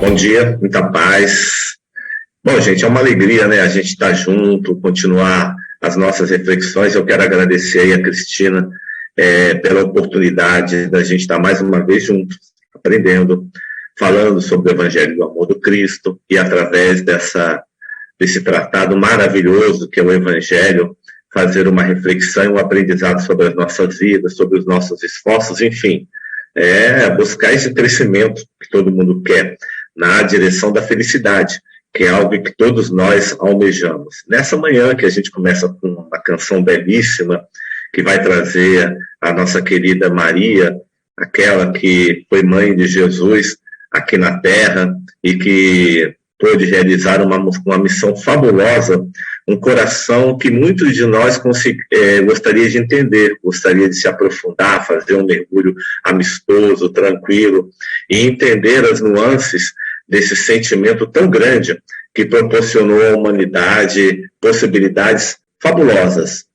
Bom dia, muita paz. Bom, gente, é uma alegria, né? A gente estar junto, continuar as nossas reflexões. Eu quero agradecer aí a Cristina pela oportunidade da gente estar mais uma vez juntos, aprendendo, falando sobre o Evangelho do Amor do Cristo e através desse tratado maravilhoso que é o Evangelho, fazer uma reflexão e um aprendizado sobre as nossas vidas, sobre os nossos esforços, enfim, buscar esse crescimento que todo mundo quer na direção da felicidade, que é algo que todos nós almejamos. Nessa manhã que a gente começa com uma canção belíssima, que vai trazer a nossa querida Maria, aquela que foi mãe de Jesus aqui na Terra e que pôde realizar uma missão fabulosa, um coração que muitos de nós gostaria de entender, gostaria de se aprofundar, fazer um mergulho amistoso, tranquilo, e entender as nuances desse sentimento tão grande que proporcionou à humanidade possibilidades fabulosas.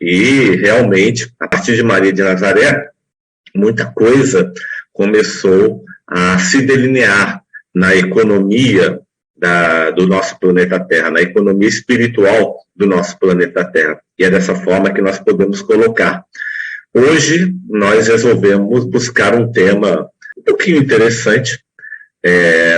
E, realmente, a partir de Maria de Nazaré, muita coisa começou a se delinear na economia do nosso planeta Terra, na economia espiritual do nosso planeta Terra. E é dessa forma que nós podemos colocar. Hoje, nós resolvemos buscar um tema um pouquinho interessante.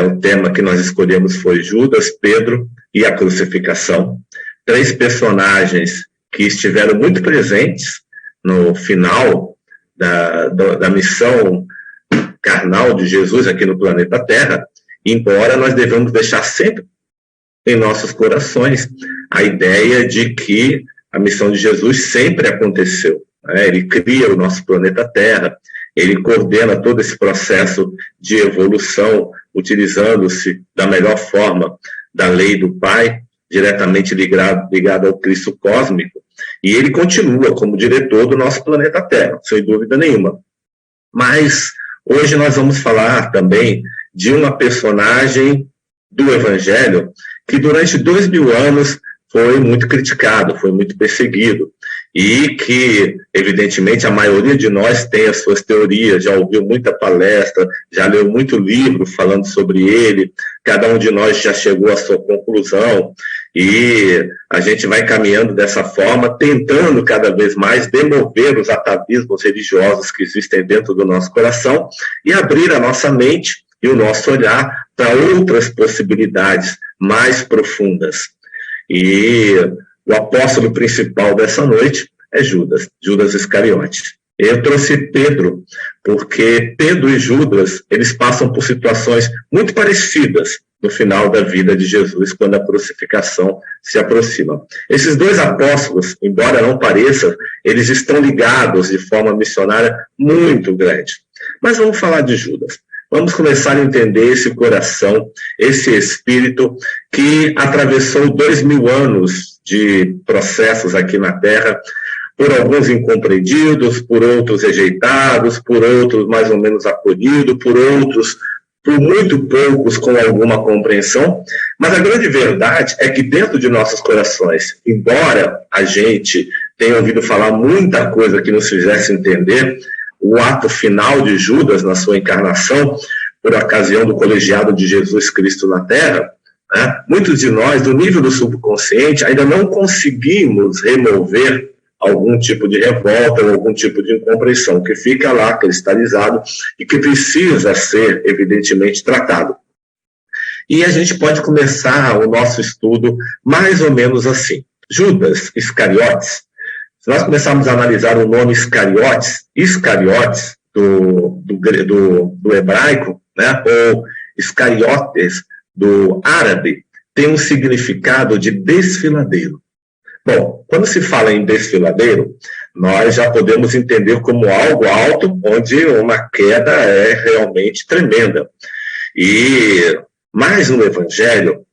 O tema que nós escolhemos foi Judas, Pedro e a crucificação. 3 personagens que estiveram muito presentes no final da missão carnal de Jesus aqui no planeta Terra, embora nós devemos deixar sempre em nossos corações a ideia de que a missão de Jesus sempre aconteceu. Ele cria o nosso planeta Terra, ele coordena todo esse processo de evolução, utilizando-se da melhor forma da lei do Pai, diretamente ligado ao Cristo cósmico, e ele continua como diretor do nosso planeta Terra, sem dúvida nenhuma. Mas hoje nós vamos falar também de uma personagem do Evangelho que durante 2000 anos foi muito criticado, foi muito perseguido, e que, evidentemente, a maioria de nós tem as suas teorias, já ouviu muita palestra, já leu muito livro falando sobre ele, cada um de nós já chegou à sua conclusão, e a gente vai caminhando dessa forma, tentando cada vez mais demover os atavismos religiosos que existem dentro do nosso coração e abrir a nossa mente e o nosso olhar para outras possibilidades mais profundas. E o apóstolo principal dessa noite é Judas Iscariote. Eu trouxe Pedro, porque Pedro e Judas, eles passam por situações muito parecidas no final da vida de Jesus, quando a crucificação se aproxima. Esses 2 apóstolos, embora não pareça, eles estão ligados de forma missionária muito grande. Mas vamos falar de Judas. Vamos começar a entender esse coração, esse espírito que atravessou 2000 anos de processos aqui na Terra, por alguns incompreendidos, por outros rejeitados, por outros mais ou menos acolhidos, por outros, por muito poucos com alguma compreensão. Mas a grande verdade é que dentro de nossos corações, embora a gente tenha ouvido falar muita coisa que nos fizesse entender, o ato final de Judas na sua encarnação, por ocasião do colegiado de Jesus Cristo na Terra, muitos de nós, do nível do subconsciente, ainda não conseguimos remover algum tipo de revolta ou algum tipo de incompreensão, que fica lá cristalizado e que precisa ser, evidentemente, tratado. E a gente pode começar o nosso estudo mais ou menos assim. Judas Iscariotes. Se nós começarmos a analisar o nome Iscariotes do hebraico, ou Iscariotes do árabe, tem um significado de desfiladeiro. Bom, quando se fala em desfiladeiro, nós já podemos entender como algo alto, onde uma queda é realmente tremenda. Mas no Evangelho,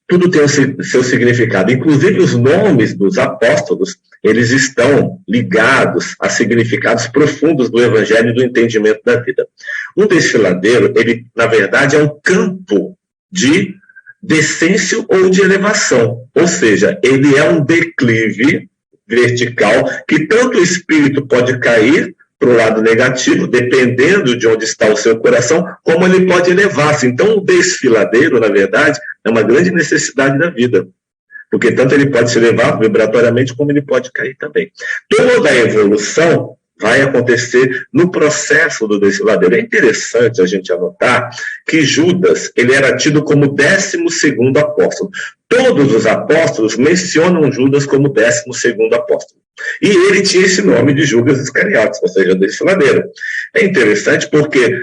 tudo tem o seu significado. Inclusive os nomes dos apóstolos, eles estão ligados a significados profundos do Evangelho e do entendimento da vida. Um desfiladeiro, ele, na verdade, é um campo de descência ou de elevação. Ou seja, ele é um declive vertical que tanto o espírito pode cair para o lado negativo, dependendo de onde está o seu coração, como ele pode elevar-se. Então, o desfiladeiro, na verdade, é uma grande necessidade da vida, porque tanto ele pode se elevar vibratoriamente, como ele pode cair também. Toda a evolução vai acontecer no processo do desfiladeiro. É interessante a gente anotar que Judas, ele era tido como 12º apóstolo. Todos os apóstolos mencionam Judas como 12º apóstolo. E ele tinha esse nome de Judas Iscariotes, ou seja, desfiladeiro. É interessante porque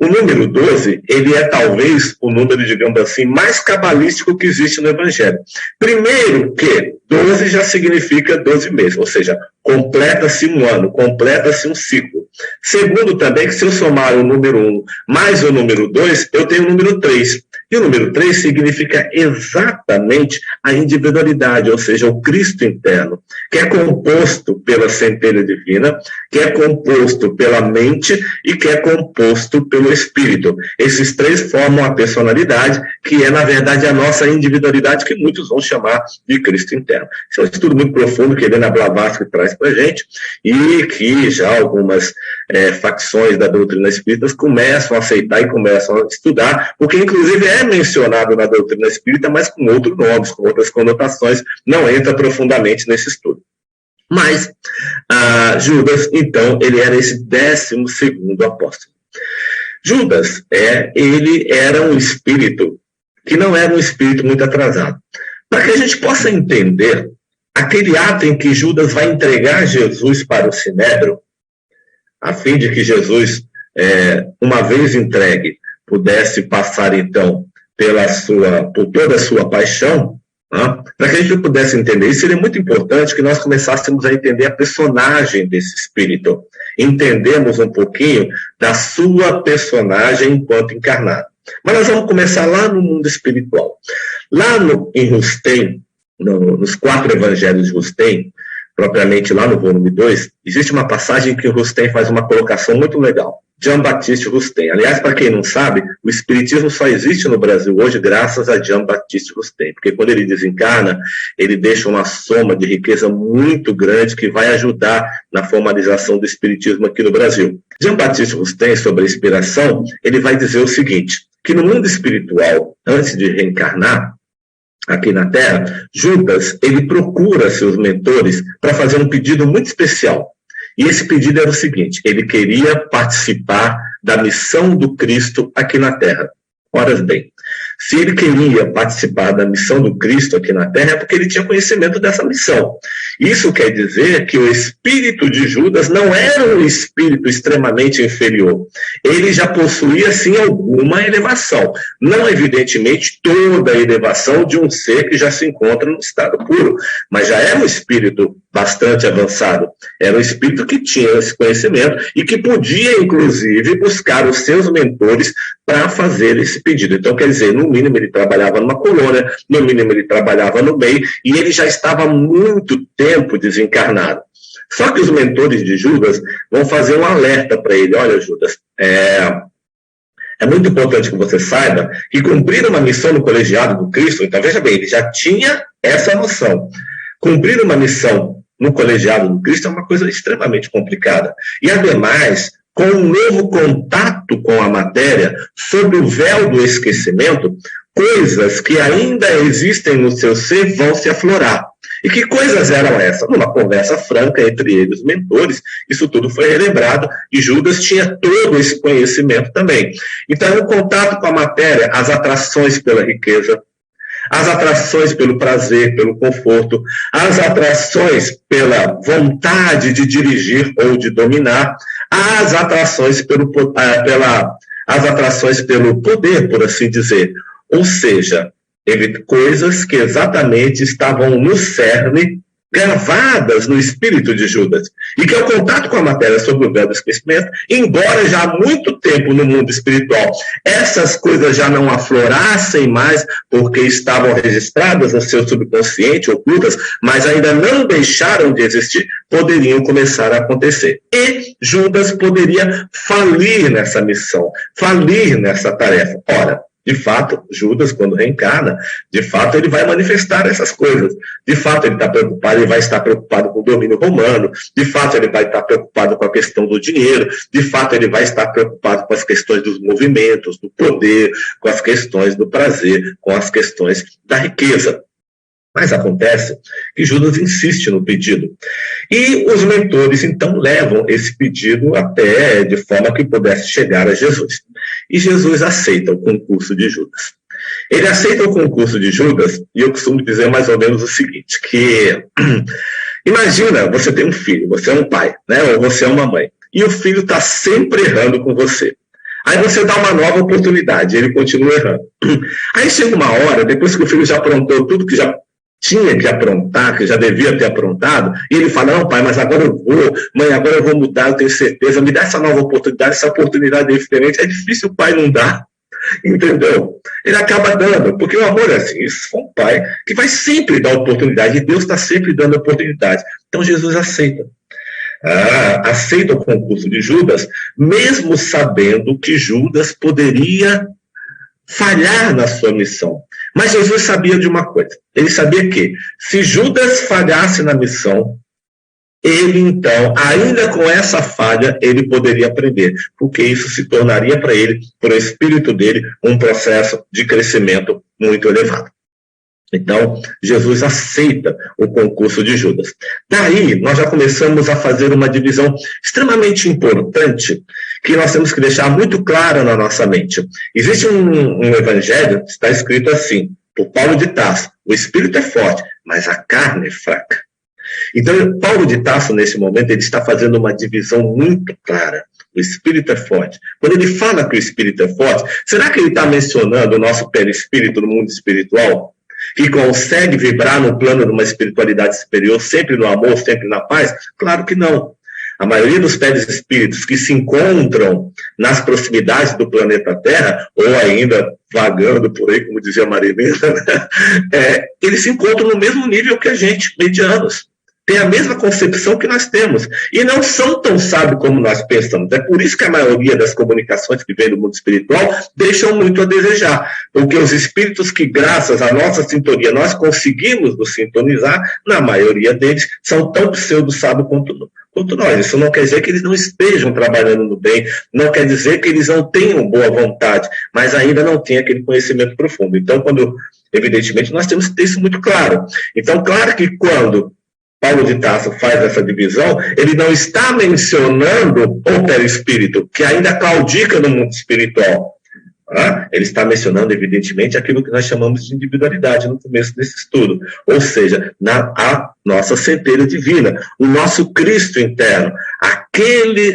o número 12, ele é talvez o número, digamos assim, mais cabalístico que existe no Evangelho. Primeiro que 12 já significa 12 meses, ou seja, completa-se um ano, completa-se um ciclo. Segundo também que se eu somar o número 1 mais o número 2, eu tenho o número 3. E o número 3 significa exatamente a individualidade, ou seja, o Cristo interno, que é composto pela centelha divina, que é composto pela mente e que é composto pelo Espírito. Esses três formam a personalidade, que é, na verdade, a nossa individualidade, que muitos vão chamar de Cristo interno. Isso é um estudo muito profundo que Helena Blavatsky traz para a gente, e que já algumas facções da doutrina espírita começam a aceitar e começam a estudar, porque inclusive é mencionado na doutrina espírita, mas com outros nomes, com outras conotações, não entra profundamente nesse estudo. Mas Judas, então, ele era esse 12º apóstolo. Judas, ele era um espírito que não era um espírito muito atrasado. Para que a gente possa entender aquele ato em que Judas vai entregar Jesus para o Sinédrio, a fim de que Jesus, uma vez entregue, pudesse passar, então, por toda a sua paixão, para que a gente pudesse entender isso, seria muito importante que nós começássemos a entender a personagem desse espírito, entendemos um pouquinho da sua personagem enquanto encarnado. Mas nós vamos começar lá no mundo espiritual. Lá em Rustem, nos 4 evangelhos de Rustem, propriamente lá no volume 2, existe uma passagem que o Rustem faz uma colocação muito legal. Jean-Baptiste Rustem. Aliás, para quem não sabe, o espiritismo só existe no Brasil hoje graças a Jean-Baptiste Rustem, porque quando ele desencarna, ele deixa uma soma de riqueza muito grande que vai ajudar na formalização do espiritismo aqui no Brasil. Jean-Baptiste Rustem, sobre a inspiração, ele vai dizer o seguinte, que no mundo espiritual, antes de reencarnar, aqui na Terra, Judas, ele procura seus mentores para fazer um pedido muito especial. E esse pedido era o seguinte, ele queria participar da missão do Cristo aqui na Terra. Ora bem, se ele queria participar da missão do Cristo aqui na Terra, é porque ele tinha conhecimento dessa missão. Isso quer dizer que o espírito de Judas não era um espírito extremamente inferior. Ele já possuía, sim, alguma elevação. Não, evidentemente, toda a elevação de um ser que já se encontra no estado puro, mas já era um espírito bastante avançado. Era um espírito que tinha esse conhecimento e que podia, inclusive, buscar os seus mentores para fazer esse pedido. Então, quer dizer, no mínimo ele trabalhava numa colônia, no mínimo ele trabalhava no bem, e ele já estava há muito tempo desencarnado. Só que os mentores de Judas vão fazer um alerta para ele. Olha, Judas, é muito importante que você saiba que cumprir uma missão no colegiado do Cristo, então veja bem, ele já tinha essa noção. Cumprir uma missão no colegiado do Cristo é uma coisa extremamente complicada. E, ademais, com um novo contato com a matéria, sob o véu do esquecimento, coisas que ainda existem no seu ser vão se aflorar. E que coisas eram essas? Numa conversa franca entre eles, os mentores, isso tudo foi relembrado, e Judas tinha todo esse conhecimento também. Então, o contato com a matéria, as atrações pela riqueza, as atrações pelo prazer, pelo conforto, as atrações pela vontade de dirigir ou de dominar, as atrações pelo poder, por assim dizer. Ou seja, coisas que exatamente estavam no cerne, gravadas no espírito de Judas, e que é o contato com a matéria sob o véu do esquecimento, embora já há muito tempo no mundo espiritual essas coisas já não aflorassem mais, porque estavam registradas no seu subconsciente, ocultas, mas ainda não deixaram de existir, poderiam começar a acontecer. E Judas poderia falir nessa missão, falir nessa tarefa. Ora, De fato, Judas, quando reencarna, de fato ele vai manifestar essas coisas. De fato, ele está preocupado, ele vai estar preocupado com o domínio romano. De fato, ele vai estar preocupado com a questão do dinheiro. De fato, ele vai estar preocupado com as questões dos movimentos, do poder, com as questões do prazer, com as questões da riqueza. Mas acontece que Judas insiste no pedido. E os mentores, então, levam esse pedido até de forma que pudesse chegar a Jesus. E Jesus aceita o concurso de Judas. Ele aceita o concurso de Judas, e eu costumo dizer mais ou menos o seguinte, que imagina, você tem um filho, você é um pai, né, ou você é uma mãe, e o filho está sempre errando com você. Aí você dá uma nova oportunidade, ele continua errando. Aí chega uma hora, depois que o filho já aprontou tudo que já tinha que aprontar, que já devia ter aprontado, e ele fala, não, pai, mas agora eu vou, mãe, agora eu vou mudar, eu tenho certeza, me dá essa nova oportunidade, essa oportunidade é diferente, é difícil o pai não dar, entendeu? Ele acaba dando, porque o amor é assim, isso é um pai que vai sempre dar oportunidade, e Deus está sempre dando oportunidade. Então Jesus aceita. Aceita o concurso de Judas, mesmo sabendo que Judas poderia falhar na sua missão. Mas Jesus sabia de uma coisa. Ele sabia que, se Judas falhasse na missão, ele então, ainda com essa falha, ele poderia aprender, porque isso se tornaria para ele, para o espírito dele, um processo de crescimento muito elevado. Então, Jesus aceita o concurso de Judas. Daí, nós já começamos a fazer uma divisão extremamente importante, que nós temos que deixar muito clara na nossa mente. Existe um evangelho que está escrito assim, por Paulo de Tarso, o espírito é forte, mas a carne é fraca. Então, Paulo de Tarso, nesse momento, ele está fazendo uma divisão muito clara. O espírito é forte. Quando ele fala que o espírito é forte, será que ele está mencionando o nosso perispírito no mundo espiritual? Que consegue vibrar no plano de uma espiritualidade superior, sempre no amor, sempre na paz? Claro que não. A maioria dos perispíritos que se encontram nas proximidades do planeta Terra, ou ainda vagando por aí, como dizia Marilena, eles se encontram no mesmo nível que a gente, medianos. Tem a mesma concepção que nós temos. E não são tão sábios como nós pensamos. É por isso que a maioria das comunicações que vem do mundo espiritual deixam muito a desejar. Porque os espíritos que, graças à nossa sintonia, nós conseguimos nos sintonizar, na maioria deles, são tão pseudo-sábios quanto nós. Isso não quer dizer que eles não estejam trabalhando no bem, não quer dizer que eles não tenham boa vontade, mas ainda não têm aquele conhecimento profundo. Então, evidentemente, nós temos que ter isso muito claro. Então, claro que quando Paulo de Tarso faz essa divisão, ele não está mencionando o perispírito, que ainda claudica no mundo espiritual. Ele está mencionando, evidentemente, aquilo que nós chamamos de individualidade no começo desse estudo. Ou seja, a nossa centelha divina, o nosso Cristo interno,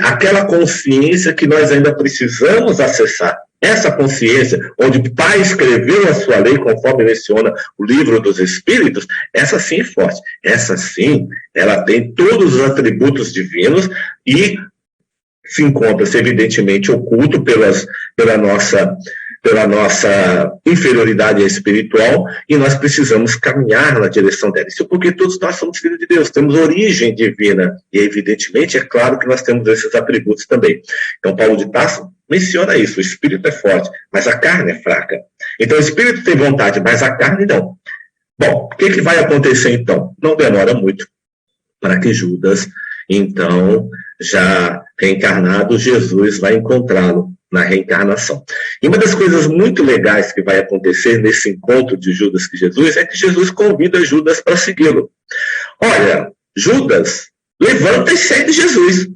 aquela consciência que nós ainda precisamos acessar. Essa consciência, onde o Pai escreveu a sua lei, conforme menciona o livro dos Espíritos, essa sim é forte. Essa sim, ela tem todos os atributos divinos e se encontra-se, evidentemente, oculto pela nossa inferioridade espiritual, e nós precisamos caminhar na direção dela. Isso porque todos nós somos filhos de Deus, temos origem divina, e evidentemente é claro que nós temos esses atributos também. Então, Paulo de Tarso menciona isso, o espírito é forte, mas a carne é fraca. Então, o espírito tem vontade, mas a carne não. Bom, o que vai acontecer então? Não demora muito para que Judas, então, já reencarnado, Jesus vai encontrá-lo na reencarnação. E uma das coisas muito legais que vai acontecer nesse encontro de Judas com Jesus é que Jesus convida Judas para segui-lo. Olha, Judas, levanta e segue Jesus.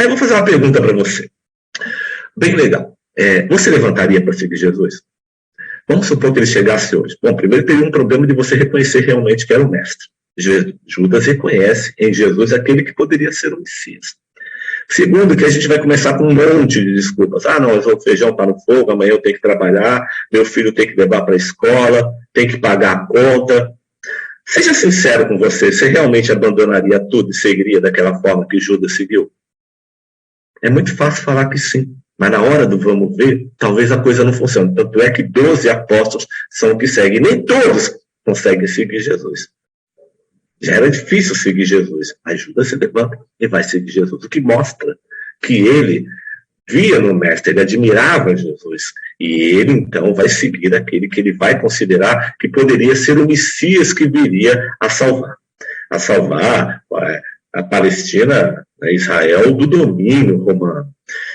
Aí eu vou fazer uma pergunta para você. Bem legal. Você levantaria para seguir Jesus? Vamos supor que ele chegasse hoje. Bom, primeiro teria um problema de você reconhecer realmente que era o mestre. Judas reconhece em Jesus aquele que poderia ser o Messias. Segundo, que a gente vai começar com um monte de desculpas. Não, o feijão está no fogo, amanhã eu tenho que trabalhar, meu filho tem que levar para a escola, tem que pagar a conta. Seja sincero com você realmente abandonaria tudo e seguiria daquela forma que Judas seguiu? É muito fácil falar que sim, mas na hora do vamos ver, talvez a coisa não funcione. Tanto é que 12 apóstolos são o que seguem. Nem todos conseguem seguir Jesus. Já era difícil seguir Jesus, mas Judas se levanta e vai seguir Jesus, o que mostra que ele via no mestre, ele admirava Jesus. E ele, então, vai seguir aquele que ele vai considerar que poderia ser o Messias que viria a salvar a Palestina, Israel, do domínio romano.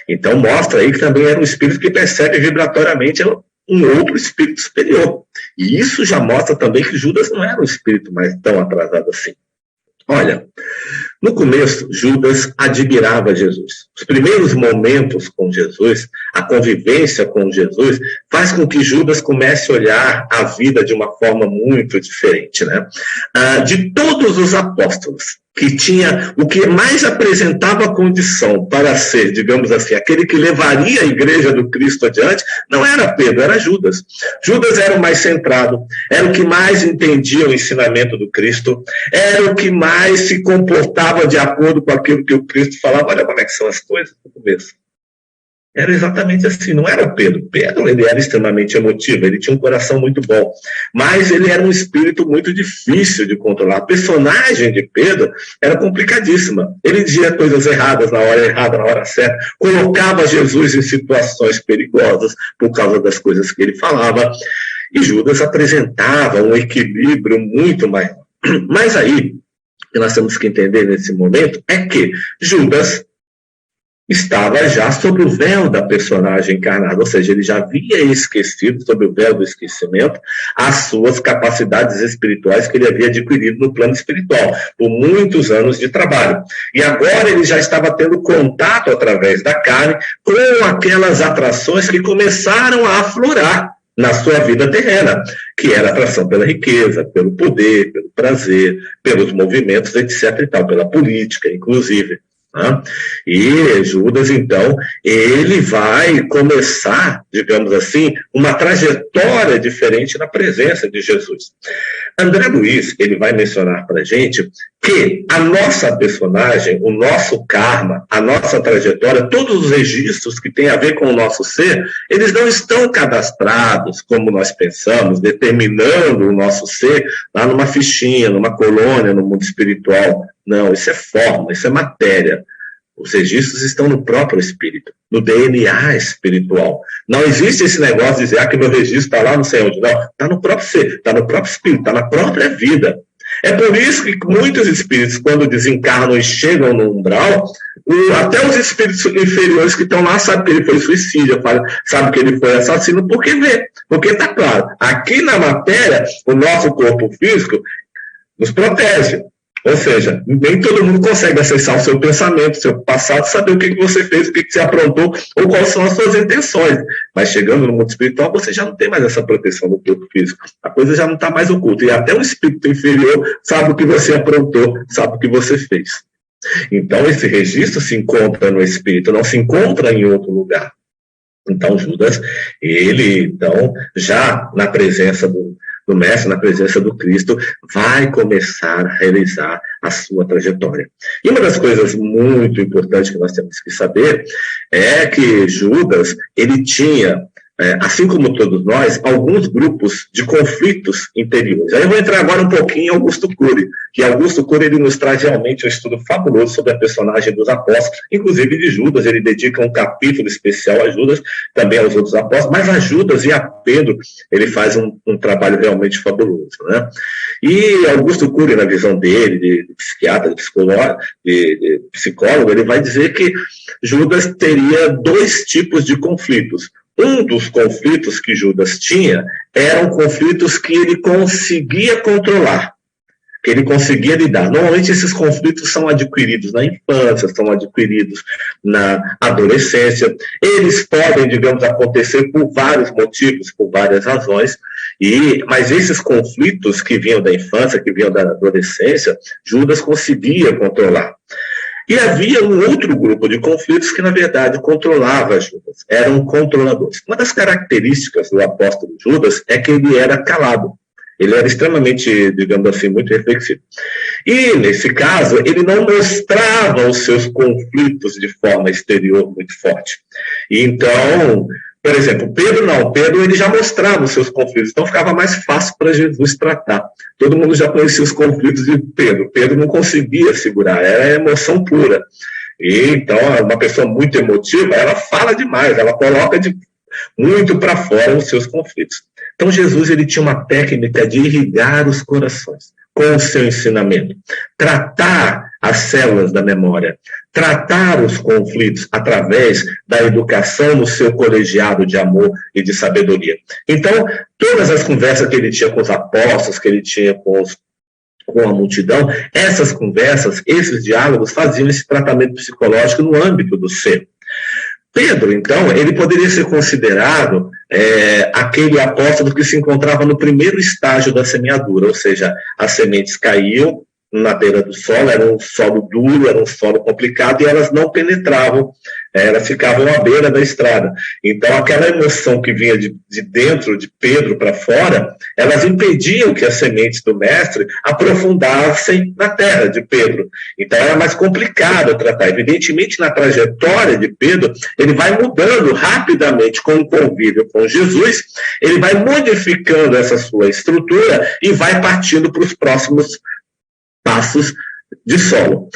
Então, mostra aí que também era um espírito que percebe vibratoriamente um outro espírito superior. E isso já mostra também que Judas não era um espírito mais tão atrasado assim. Olha, no começo, Judas admirava Jesus. Os primeiros momentos com Jesus, a convivência com Jesus, faz com que Judas comece a olhar a vida de uma forma muito diferente, né? De todos os apóstolos, que tinha o que mais apresentava a condição para ser, digamos assim, aquele que levaria a igreja do Cristo adiante, não era Pedro, era Judas. Judas era o mais centrado, era o que mais entendia o ensinamento do Cristo, era o que mais se comportava de acordo com aquilo que o Cristo falava. Olha como é que são as coisas no começo. Era exatamente assim, não era Pedro. Pedro, ele era extremamente emotivo, ele tinha um coração muito bom, mas ele era um espírito muito difícil de controlar. A personagem de Pedro era complicadíssima. Ele dizia coisas erradas na hora errada, na hora certa, colocava Jesus em situações perigosas por causa das coisas que ele falava, e Judas apresentava um equilíbrio muito maior. Mas aí, o que nós temos que entender nesse momento é que Judas estava já sob o véu da personagem encarnada, ou seja, ele já havia esquecido, sob o véu do esquecimento, as suas capacidades espirituais que ele havia adquirido no plano espiritual, por muitos anos de trabalho. E agora ele já estava tendo contato através da carne com aquelas atrações que começaram a aflorar na sua vida terrena, que era a atração pela riqueza, pelo poder, pelo prazer, pelos movimentos, etc. e tal, pela política, inclusive. E Judas, então, ele vai começar, digamos assim, uma trajetória diferente na presença de Jesus. André Luiz, ele vai mencionar para a gente que a nossa personagem, o nosso karma, a nossa trajetória, todos os registros que têm a ver com o nosso ser, eles não estão cadastrados, como nós pensamos, determinando o nosso ser lá numa fichinha, numa colônia, no mundo espiritual. Não, isso é forma, isso é matéria. Os registros estão no próprio espírito, no DNA espiritual. Não existe esse negócio de dizer que meu registro está lá não sei onde. Não, está no próprio ser, está no próprio espírito, está na própria vida. É por isso que muitos espíritos, quando desencarnam e chegam no umbral, até os espíritos inferiores que estão lá sabem que ele foi suicida, sabem que ele foi assassino, porque vê. Porque está claro, aqui na matéria, o nosso corpo físico nos protege. Ou seja, nem todo mundo consegue acessar o seu pensamento, o seu passado, saber o que você fez, o que você aprontou, ou quais são as suas intenções. Mas chegando no mundo espiritual, você já não tem mais essa proteção do corpo físico. A coisa já não está mais oculta. E até o espírito inferior sabe o que você aprontou, sabe o que você fez. Então, esse registro se encontra no espírito, não se encontra em outro lugar. Então, Judas, ele, então, já na presença do mestre, na presença do Cristo, vai começar a realizar a sua trajetória. E uma das coisas muito importantes que nós temos que saber é que Judas, ele tinha, assim como todos nós, alguns grupos de conflitos interiores. Aí eu vou entrar agora um pouquinho em Augusto Cury, que Augusto Cury ele nos traz realmente um estudo fabuloso sobre a personagem dos apóstolos, inclusive de Judas. Ele dedica um capítulo especial a Judas, também aos outros apóstolos, mas a Judas e a Pedro ele faz um trabalho realmente fabuloso, né? E Augusto Cury, na visão dele, de psiquiatra, de psicólogo, ele vai dizer que Judas teria dois tipos de conflitos. Um dos conflitos que Judas tinha eram conflitos que ele conseguia controlar, que ele conseguia lidar. Normalmente esses conflitos são adquiridos na infância, são adquiridos na adolescência. Eles podem, digamos, acontecer por vários motivos, por várias razões, mas esses conflitos que vinham da infância, que vinham da adolescência, Judas conseguia controlar. E havia um outro grupo de conflitos que, na verdade, controlava Judas. Eram controladores. Uma das características do apóstolo Judas é que ele era calado. Ele era extremamente, digamos assim, muito reflexivo. E, nesse caso, ele não mostrava os seus conflitos de forma exterior muito forte. E, então, por exemplo, Pedro não. Pedro ele já mostrava os seus conflitos, então ficava mais fácil para Jesus tratar. Todo mundo já conhecia os conflitos de Pedro. Pedro não conseguia segurar, era emoção pura. E então, uma pessoa muito emotiva, ela fala demais, ela coloca muito para fora os seus conflitos. Então, Jesus ele tinha uma técnica de irrigar os corações com o seu ensinamento, tratar as células da memória, tratar os conflitos através da educação no seu colegiado de amor e de sabedoria. Então, todas as conversas que ele tinha com os apóstolos, que ele tinha com a multidão, essas conversas, esses diálogos faziam esse tratamento psicológico no âmbito do ser. Pedro, então, ele poderia ser considerado aquele apóstolo que se encontrava no primeiro estágio da semeadura, ou seja, as sementes caíam na beira do solo, era um solo duro, era um solo complicado, e elas não penetravam, elas ficavam à beira da estrada. Então, aquela emoção que vinha de dentro de Pedro para fora, elas impediam que as sementes do mestre aprofundassem na terra de Pedro. Então, era mais complicado tratar. Evidentemente, na trajetória de Pedro, ele vai mudando rapidamente com o convívio com Jesus, ele vai modificando essa sua estrutura e vai partindo para os próximos passos de solo.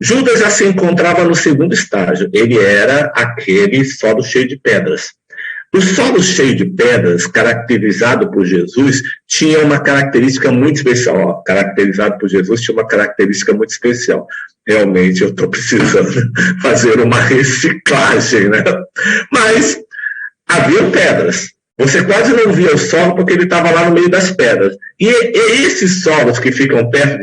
Judas já se encontrava no segundo estágio. Ele era aquele solo cheio de pedras. O solo cheio de pedras, caracterizado por Jesus, tinha uma característica muito especial. Caracterizado por Jesus tinha uma característica muito especial. Realmente, eu estou precisando fazer uma reciclagem, né? Mas havia pedras. Você quase não via o solo porque ele estava lá no meio das pedras. E esses solos que ficam perto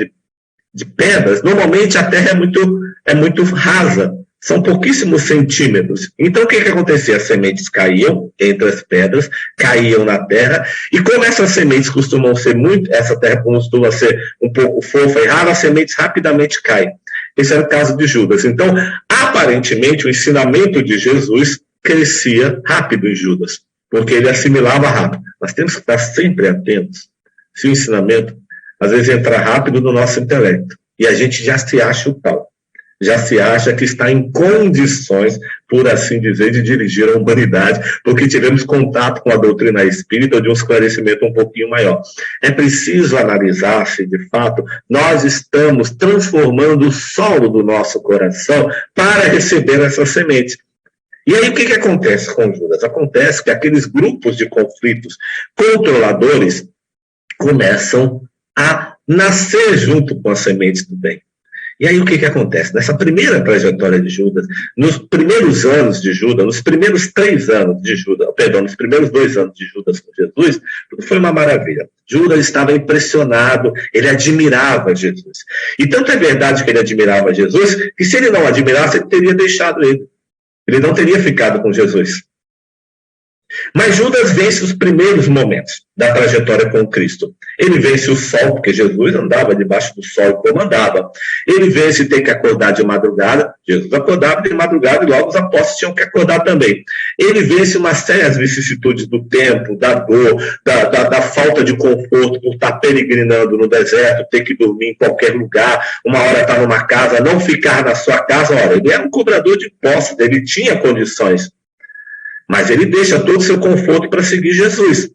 de pedras, normalmente a terra é muito rasa, são pouquíssimos centímetros. Então o que acontecia? As sementes caíam entre as pedras, caíam na terra, e como essas sementes costumam ser essa terra costuma ser um pouco fofa e rara, as sementes rapidamente caem. Esse era o caso de Judas. Então, aparentemente, o ensinamento de Jesus crescia rápido em Judas, porque ele assimilava rápido. Nós temos que estar sempre atentos se o ensinamento às vezes entra rápido no nosso intelecto, e a gente já se acha o tal, já se acha que está em condições, por assim dizer, de dirigir a humanidade, porque tivemos contato com a doutrina espírita ou de um esclarecimento um pouquinho maior. É preciso analisar se, de fato, nós estamos transformando o solo do nosso coração para receber essas sementes. E aí o que acontece com Judas? Acontece que aqueles grupos de conflitos controladores começam a nascer junto com as sementes do bem. E aí o que acontece? Nessa primeira trajetória de Judas, nos primeiros anos de Judas, nos primeiros 3 anos de Judas, nos primeiros 2 anos de Judas com Jesus, tudo foi uma maravilha. Judas estava impressionado, ele admirava Jesus. E tanto é verdade que ele admirava Jesus, que se ele não admirasse, ele teria deixado ele. Ele não teria ficado com Jesus. Mas Judas vence os primeiros momentos da trajetória com Cristo. Ele vence o sol, porque Jesus andava debaixo do sol e comandava. Ele vence ter que acordar de madrugada. Jesus acordava de madrugada e logo os apóstolos tinham que acordar também. Ele vence uma série de vicissitudes do tempo, da dor, da falta de conforto por estar peregrinando no deserto, ter que dormir em qualquer lugar, uma hora estar numa casa, não ficar na sua casa. Ora, ele era um cobrador de impostos, ele tinha condições. Mas ele deixa todo o seu conforto para seguir Jesus.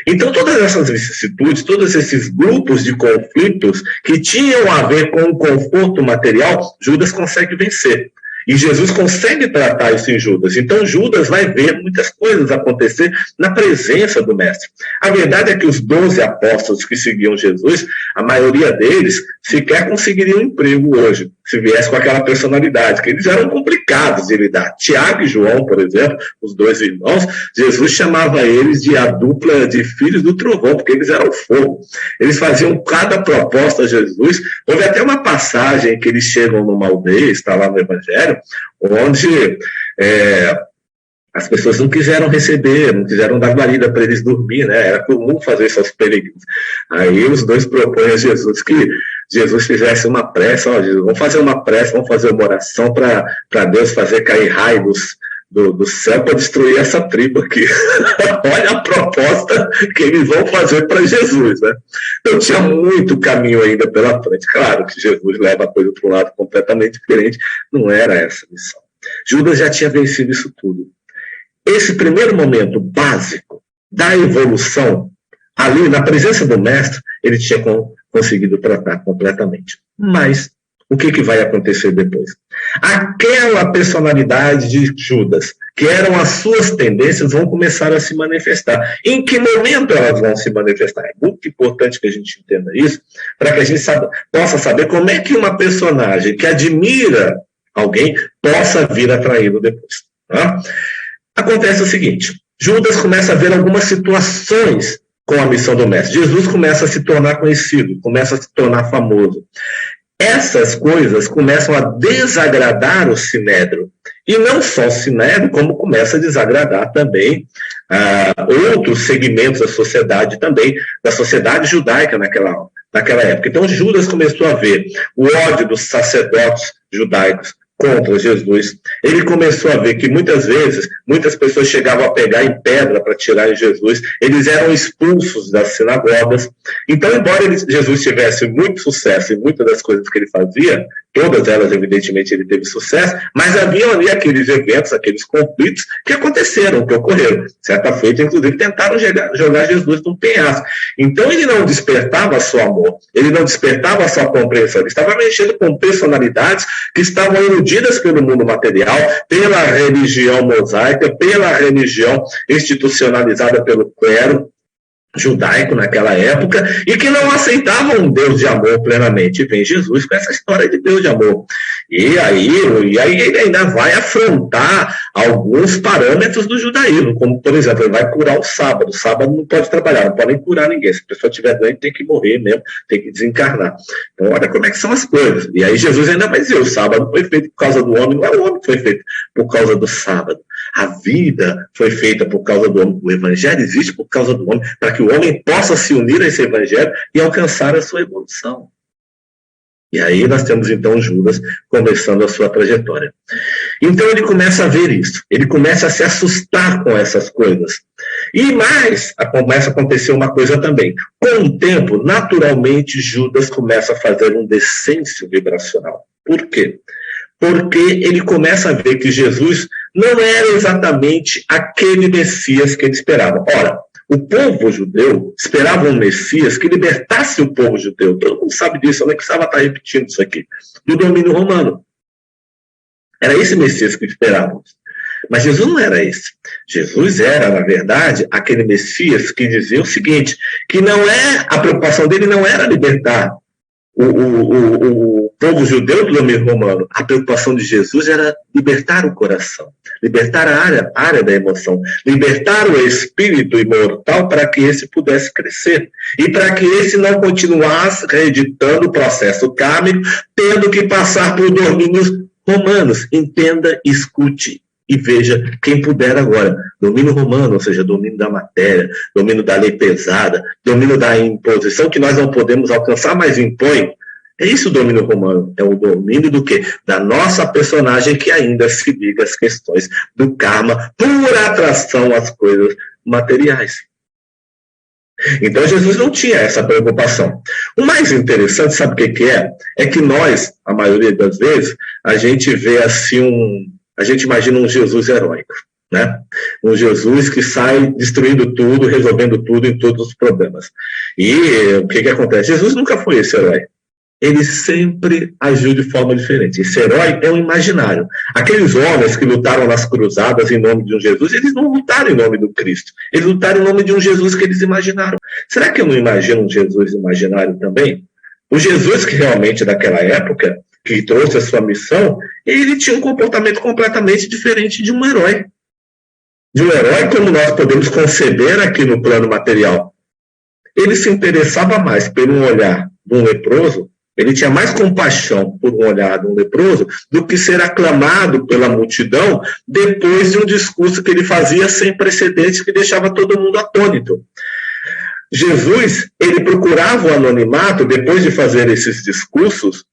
Então, todas essas vicissitudes, todos esses grupos de conflitos que tinham a ver com o conforto material, Judas consegue vencer. E Jesus consegue tratar isso em Judas. Então, Judas vai ver muitas coisas acontecer na presença do Mestre. A verdade é que os 12 apóstolos que seguiam Jesus, a maioria deles sequer conseguiriam emprego hoje, se viesse com aquela personalidade, que eles eram complicados de lidar. Tiago e João, por exemplo, os 2 irmãos, Jesus chamava eles de a dupla de filhos do trovão, porque eles eram fogo. Eles faziam cada proposta a Jesus. Houve até uma passagem que eles chegam numa aldeia, está lá no Evangelho, onde as pessoas não quiseram receber, não quiseram dar guarida para eles dormir, né? Era comum fazer isso aos peregrinos. Aí os 2 propõem a Jesus que Jesus fizesse uma prece, Jesus, vamos fazer uma prece, vamos fazer uma oração para Deus fazer cair raios do céu para destruir essa tribo aqui. Olha a proposta que eles vão fazer para Jesus, né? Então tinha muito caminho ainda pela frente. Claro que Jesus leva a coisa para um lado completamente diferente, não era essa a missão. Judas já tinha vencido isso tudo. Esse primeiro momento básico da evolução, ali na presença do Mestre, ele tinha conseguido tratar completamente. Mas o que vai acontecer depois? Aquela personalidade de Judas, que eram as suas tendências, vão começar a se manifestar. Em que momento elas vão se manifestar? É muito importante que a gente entenda isso, para que a gente possa saber como é que uma personagem que admira alguém possa vir atraí-lo depois. Tá? Acontece o seguinte, Judas começa a ver algumas situações com a missão do mestre. Jesus começa a se tornar conhecido, começa a se tornar famoso. Essas coisas começam a desagradar o Sinédrio. E não só o Sinédrio, como começa a desagradar também outros segmentos da sociedade também, da sociedade judaica naquela época. Então Judas começou a ver o ódio dos sacerdotes judaicos contra Jesus. Ele começou a ver que muitas vezes, muitas pessoas chegavam a pegar em pedra para tirar em Jesus, eles eram expulsos das sinagogas. Então, embora Jesus tivesse muito sucesso em muitas das coisas que ele fazia, todas elas, evidentemente, ele teve sucesso, mas havia ali aqueles eventos, aqueles conflitos que aconteceram, que ocorreram. Certa feita, inclusive, tentaram jogar Jesus num penhasco. Então, ele não despertava só amor, ele não despertava só compreensão, ele estava mexendo com personalidades que estavam iludidas pelo mundo material, pela religião mosaica, pela religião institucionalizada pelo clero judaico naquela época, e que não aceitavam um Deus de amor plenamente. E vem Jesus com essa história de Deus de amor. E aí ele ainda vai afrontar alguns parâmetros do judaísmo, como, por exemplo, ele vai curar o sábado. O sábado não pode trabalhar, não podem curar ninguém. Se a pessoa estiver doente, tem que morrer mesmo, tem que desencarnar. Então, olha como é que são as coisas. E aí Jesus ainda vai dizer, o sábado foi feito por causa do homem, não é o homem que foi feito por causa do sábado. A vida foi feita por causa do homem. O evangelho existe por causa do homem, para que o homem possa se unir a esse evangelho e alcançar a sua evolução. E aí nós temos então Judas começando a sua trajetória. Então ele começa a ver isso, ele começa a se assustar com essas coisas. E mais, começa a acontecer uma coisa também. Com o tempo, naturalmente, Judas começa a fazer um descenso vibracional. Por quê? Porque ele começa a ver que Jesus não era exatamente aquele Messias que ele esperava. Ora, o povo judeu esperava um Messias que libertasse o povo judeu. Todo mundo sabe disso, eu nem precisava estar repetindo isso aqui. Do domínio romano. Era esse Messias que esperávamos. Mas Jesus não era esse. Jesus era, na verdade, aquele Messias que dizia o seguinte, que a preocupação dele não era libertar o povo judeu do domínio romano. A preocupação de Jesus era libertar o coração, libertar a área da emoção, libertar o espírito imortal para que esse pudesse crescer e para que esse não continuasse reeditando o processo kármico, tendo que passar por domínios romanos. Entenda, escute e veja, quem puder agora, domínio romano, ou seja, domínio da matéria, domínio da lei pesada, domínio da imposição que nós não podemos alcançar, mas impõe. É isso o domínio romano, é o domínio do quê? Da nossa personagem que ainda se liga às questões do karma por atração às coisas materiais. Então Jesus não tinha essa preocupação. O mais interessante, sabe o que é? É que nós, a maioria das vezes, a gente vê assim a gente imagina um Jesus heróico, né? Um Jesus que sai destruindo tudo, resolvendo tudo em todos os problemas. E o que acontece? Jesus nunca foi esse herói. Ele sempre agiu de forma diferente. Esse herói é um imaginário. Aqueles homens que lutaram nas cruzadas em nome de um Jesus, eles não lutaram em nome do Cristo. Eles lutaram em nome de um Jesus que eles imaginaram. Será que eu não imagino um Jesus imaginário também? O Jesus que realmente daquela época, que trouxe a sua missão, ele tinha um comportamento completamente diferente de um herói. De um herói como nós podemos conceber aqui no plano material. Ele se interessava mais pelo olhar de um leproso, ele tinha mais compaixão por um olhar de um leproso do que ser aclamado pela multidão depois de um discurso que ele fazia sem precedentes que deixava todo mundo atônito. Jesus, ele procurava o anonimato depois de fazer esses discursos,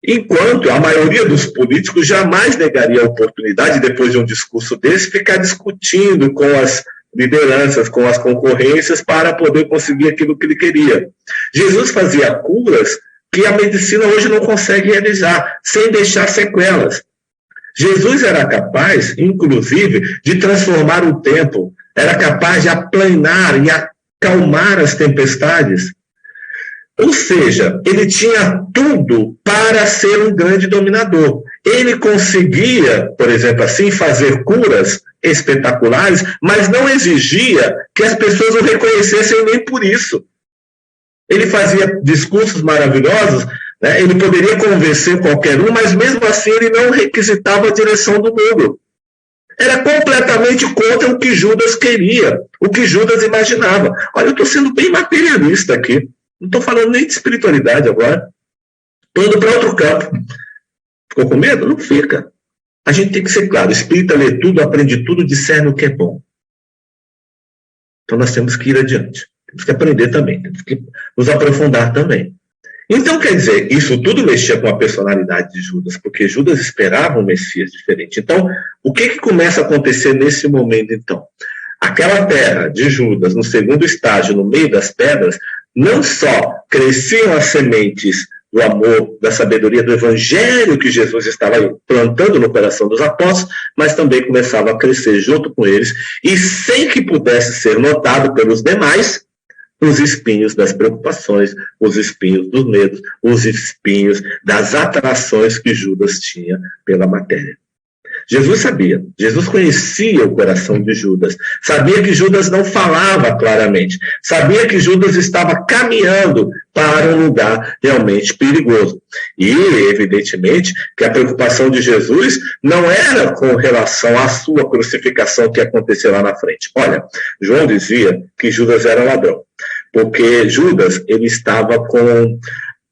enquanto a maioria dos políticos jamais negaria a oportunidade, depois de um discurso desse, ficar discutindo com as lideranças, com as concorrências, para poder conseguir aquilo que ele queria. Jesus fazia curas que a medicina hoje não consegue realizar, sem deixar sequelas. Jesus era capaz, inclusive, de transformar o tempo, era capaz de aplanar e acalmar as tempestades. Ou seja, ele tinha tudo para ser um grande dominador. Ele conseguia, por exemplo assim, fazer curas espetaculares, mas não exigia que as pessoas o reconhecessem nem por isso. Ele fazia discursos maravilhosos, né? Ele poderia convencer qualquer um, mas mesmo assim ele não requisitava a direção do mundo. Era completamente contra o que Judas queria, o que Judas imaginava. Olha, eu estou sendo bem materialista aqui. Não estou falando nem de espiritualidade agora. Estou indo para outro campo. Ficou com medo? Não fica. A gente tem que ser claro. O espírita lê tudo, aprende tudo, discerne o que é bom. Então nós temos que ir adiante. Temos que aprender também. Temos que nos aprofundar também. Então, quer dizer, isso tudo mexia com a personalidade de Judas, porque Judas esperava um Messias diferente. Então, o que começa a acontecer nesse momento, então? Aquela terra de Judas, no segundo estágio, no meio das pedras, não só cresciam as sementes do amor, da sabedoria, do evangelho que Jesus estava plantando no coração dos apóstolos, mas também começava a crescer junto com eles, e sem que pudesse ser notado pelos demais, os espinhos das preocupações, os espinhos dos medos, os espinhos das atrações que Judas tinha pela matéria. Jesus sabia, Jesus conhecia o coração de Judas, sabia que Judas não falava claramente, sabia que Judas estava caminhando para um lugar realmente perigoso. E, evidentemente, que a preocupação de Jesus não era com relação à sua crucificação que aconteceu lá na frente. Olha, João dizia que Judas era ladrão, porque Judas, ele estava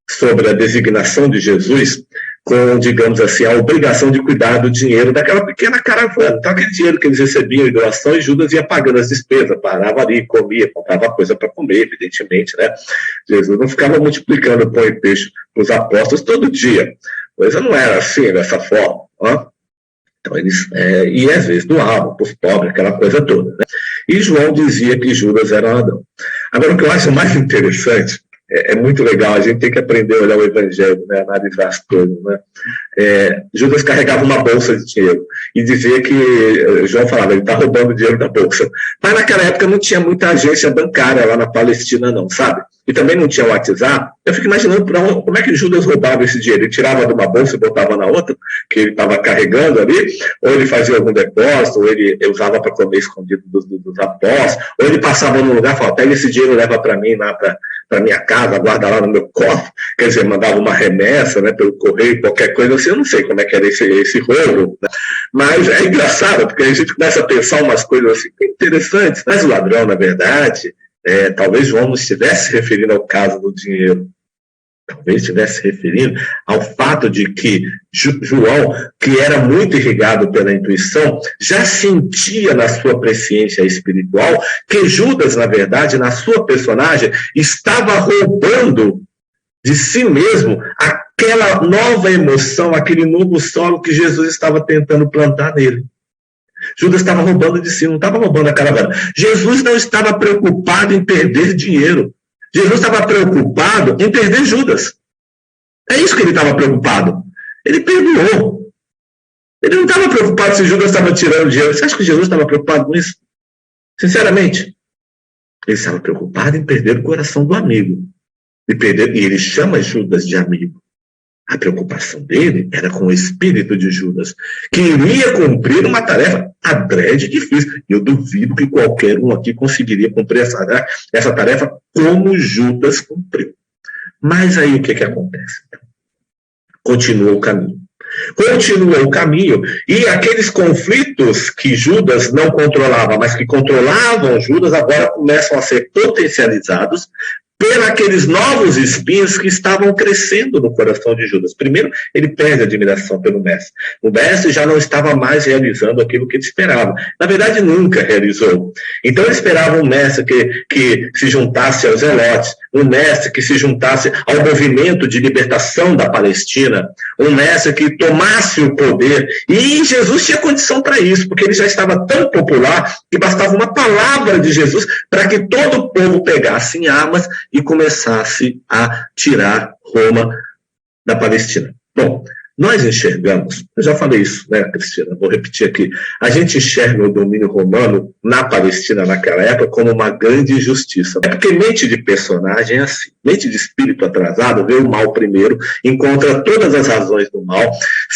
sobre a designação de Jesus, com, digamos assim, a obrigação de cuidar do dinheiro daquela pequena caravana. Então, aquele dinheiro que eles recebiam em doações, Judas ia pagando as despesas, parava ali, comia, comprava coisa para comer, evidentemente, né? Jesus não ficava multiplicando pão e peixe para os apóstolos todo dia. A coisa não era assim, dessa forma, ó. Então, eles, e às vezes doavam para os pobres, aquela coisa toda, né? E João dizia que Judas era ladrão. Agora, o que eu acho mais interessante, é muito legal, a gente tem que aprender a olhar o evangelho, né, analisar as coisas, né? Judas carregava uma bolsa de dinheiro e dizia que, João falava, ele está roubando dinheiro da bolsa. Mas naquela época não tinha muita agência bancária lá na Palestina não, sabe? E também não tinha WhatsApp. Eu fico imaginando como é que Judas roubava esse dinheiro. Ele tirava de uma bolsa e botava na outra, que ele estava carregando ali, ou ele fazia algum depósito, ou ele usava para comer escondido dos apóstolos, ou ele passava num lugar e falava, pega esse dinheiro e leva para mim lá para minha casa, guarda lá no meu cofre, quer dizer, mandava uma remessa, né, pelo correio, qualquer coisa assim, eu não sei como é que era esse roubo, né? Mas é engraçado, porque a gente começa a pensar umas coisas assim interessantes, mas o ladrão, na verdade, talvez João não estivesse se referindo ao caso do dinheiro, talvez estivesse se referindo ao fato de que João, que era muito irrigado pela intuição, já sentia na sua presciência espiritual que Judas, na verdade, na sua personagem, estava roubando de si mesmo aquela nova emoção, aquele novo solo que Jesus estava tentando plantar nele. Judas estava roubando de si, não estava roubando a caravana. Jesus não estava preocupado em perder dinheiro. Jesus estava preocupado em perder Judas. É isso que ele estava preocupado. Ele perdoou. Ele não estava preocupado se Judas estava tirando dinheiro. Você acha que Jesus estava preocupado com isso? Sinceramente. Ele estava preocupado em perder o coração do amigo. E ele chama Judas de amigo. A preocupação dele era com o espírito de Judas, que iria cumprir uma tarefa adrede difícil. Eu duvido que qualquer um aqui conseguiria cumprir essa tarefa como Judas cumpriu. Mas aí o que acontece? Continua o caminho. Continua o caminho, e aqueles conflitos que Judas não controlava, mas que controlavam Judas, agora começam a ser potencializados por aqueles novos espinhos que estavam crescendo no coração de Judas. Primeiro, ele perde a admiração pelo mestre. O mestre já não estava mais realizando aquilo que ele esperava. Na verdade, nunca realizou. Então, ele esperava um mestre que se juntasse aos zelotes, um mestre que se juntasse ao movimento de libertação da Palestina, um mestre que tomasse o poder. E Jesus tinha condição para isso, porque ele já estava tão popular que bastava uma palavra de Jesus para que todo o povo pegasse em armas e começasse a tirar Roma da Palestina. Bom, Nós enxergamos, eu já falei isso, né, Cristina? Vou repetir aqui. A gente enxerga o domínio romano na Palestina naquela época como uma grande injustiça. É porque mente de personagem é assim. Mente de espírito atrasado vê o mal primeiro, encontra todas as razões do mal,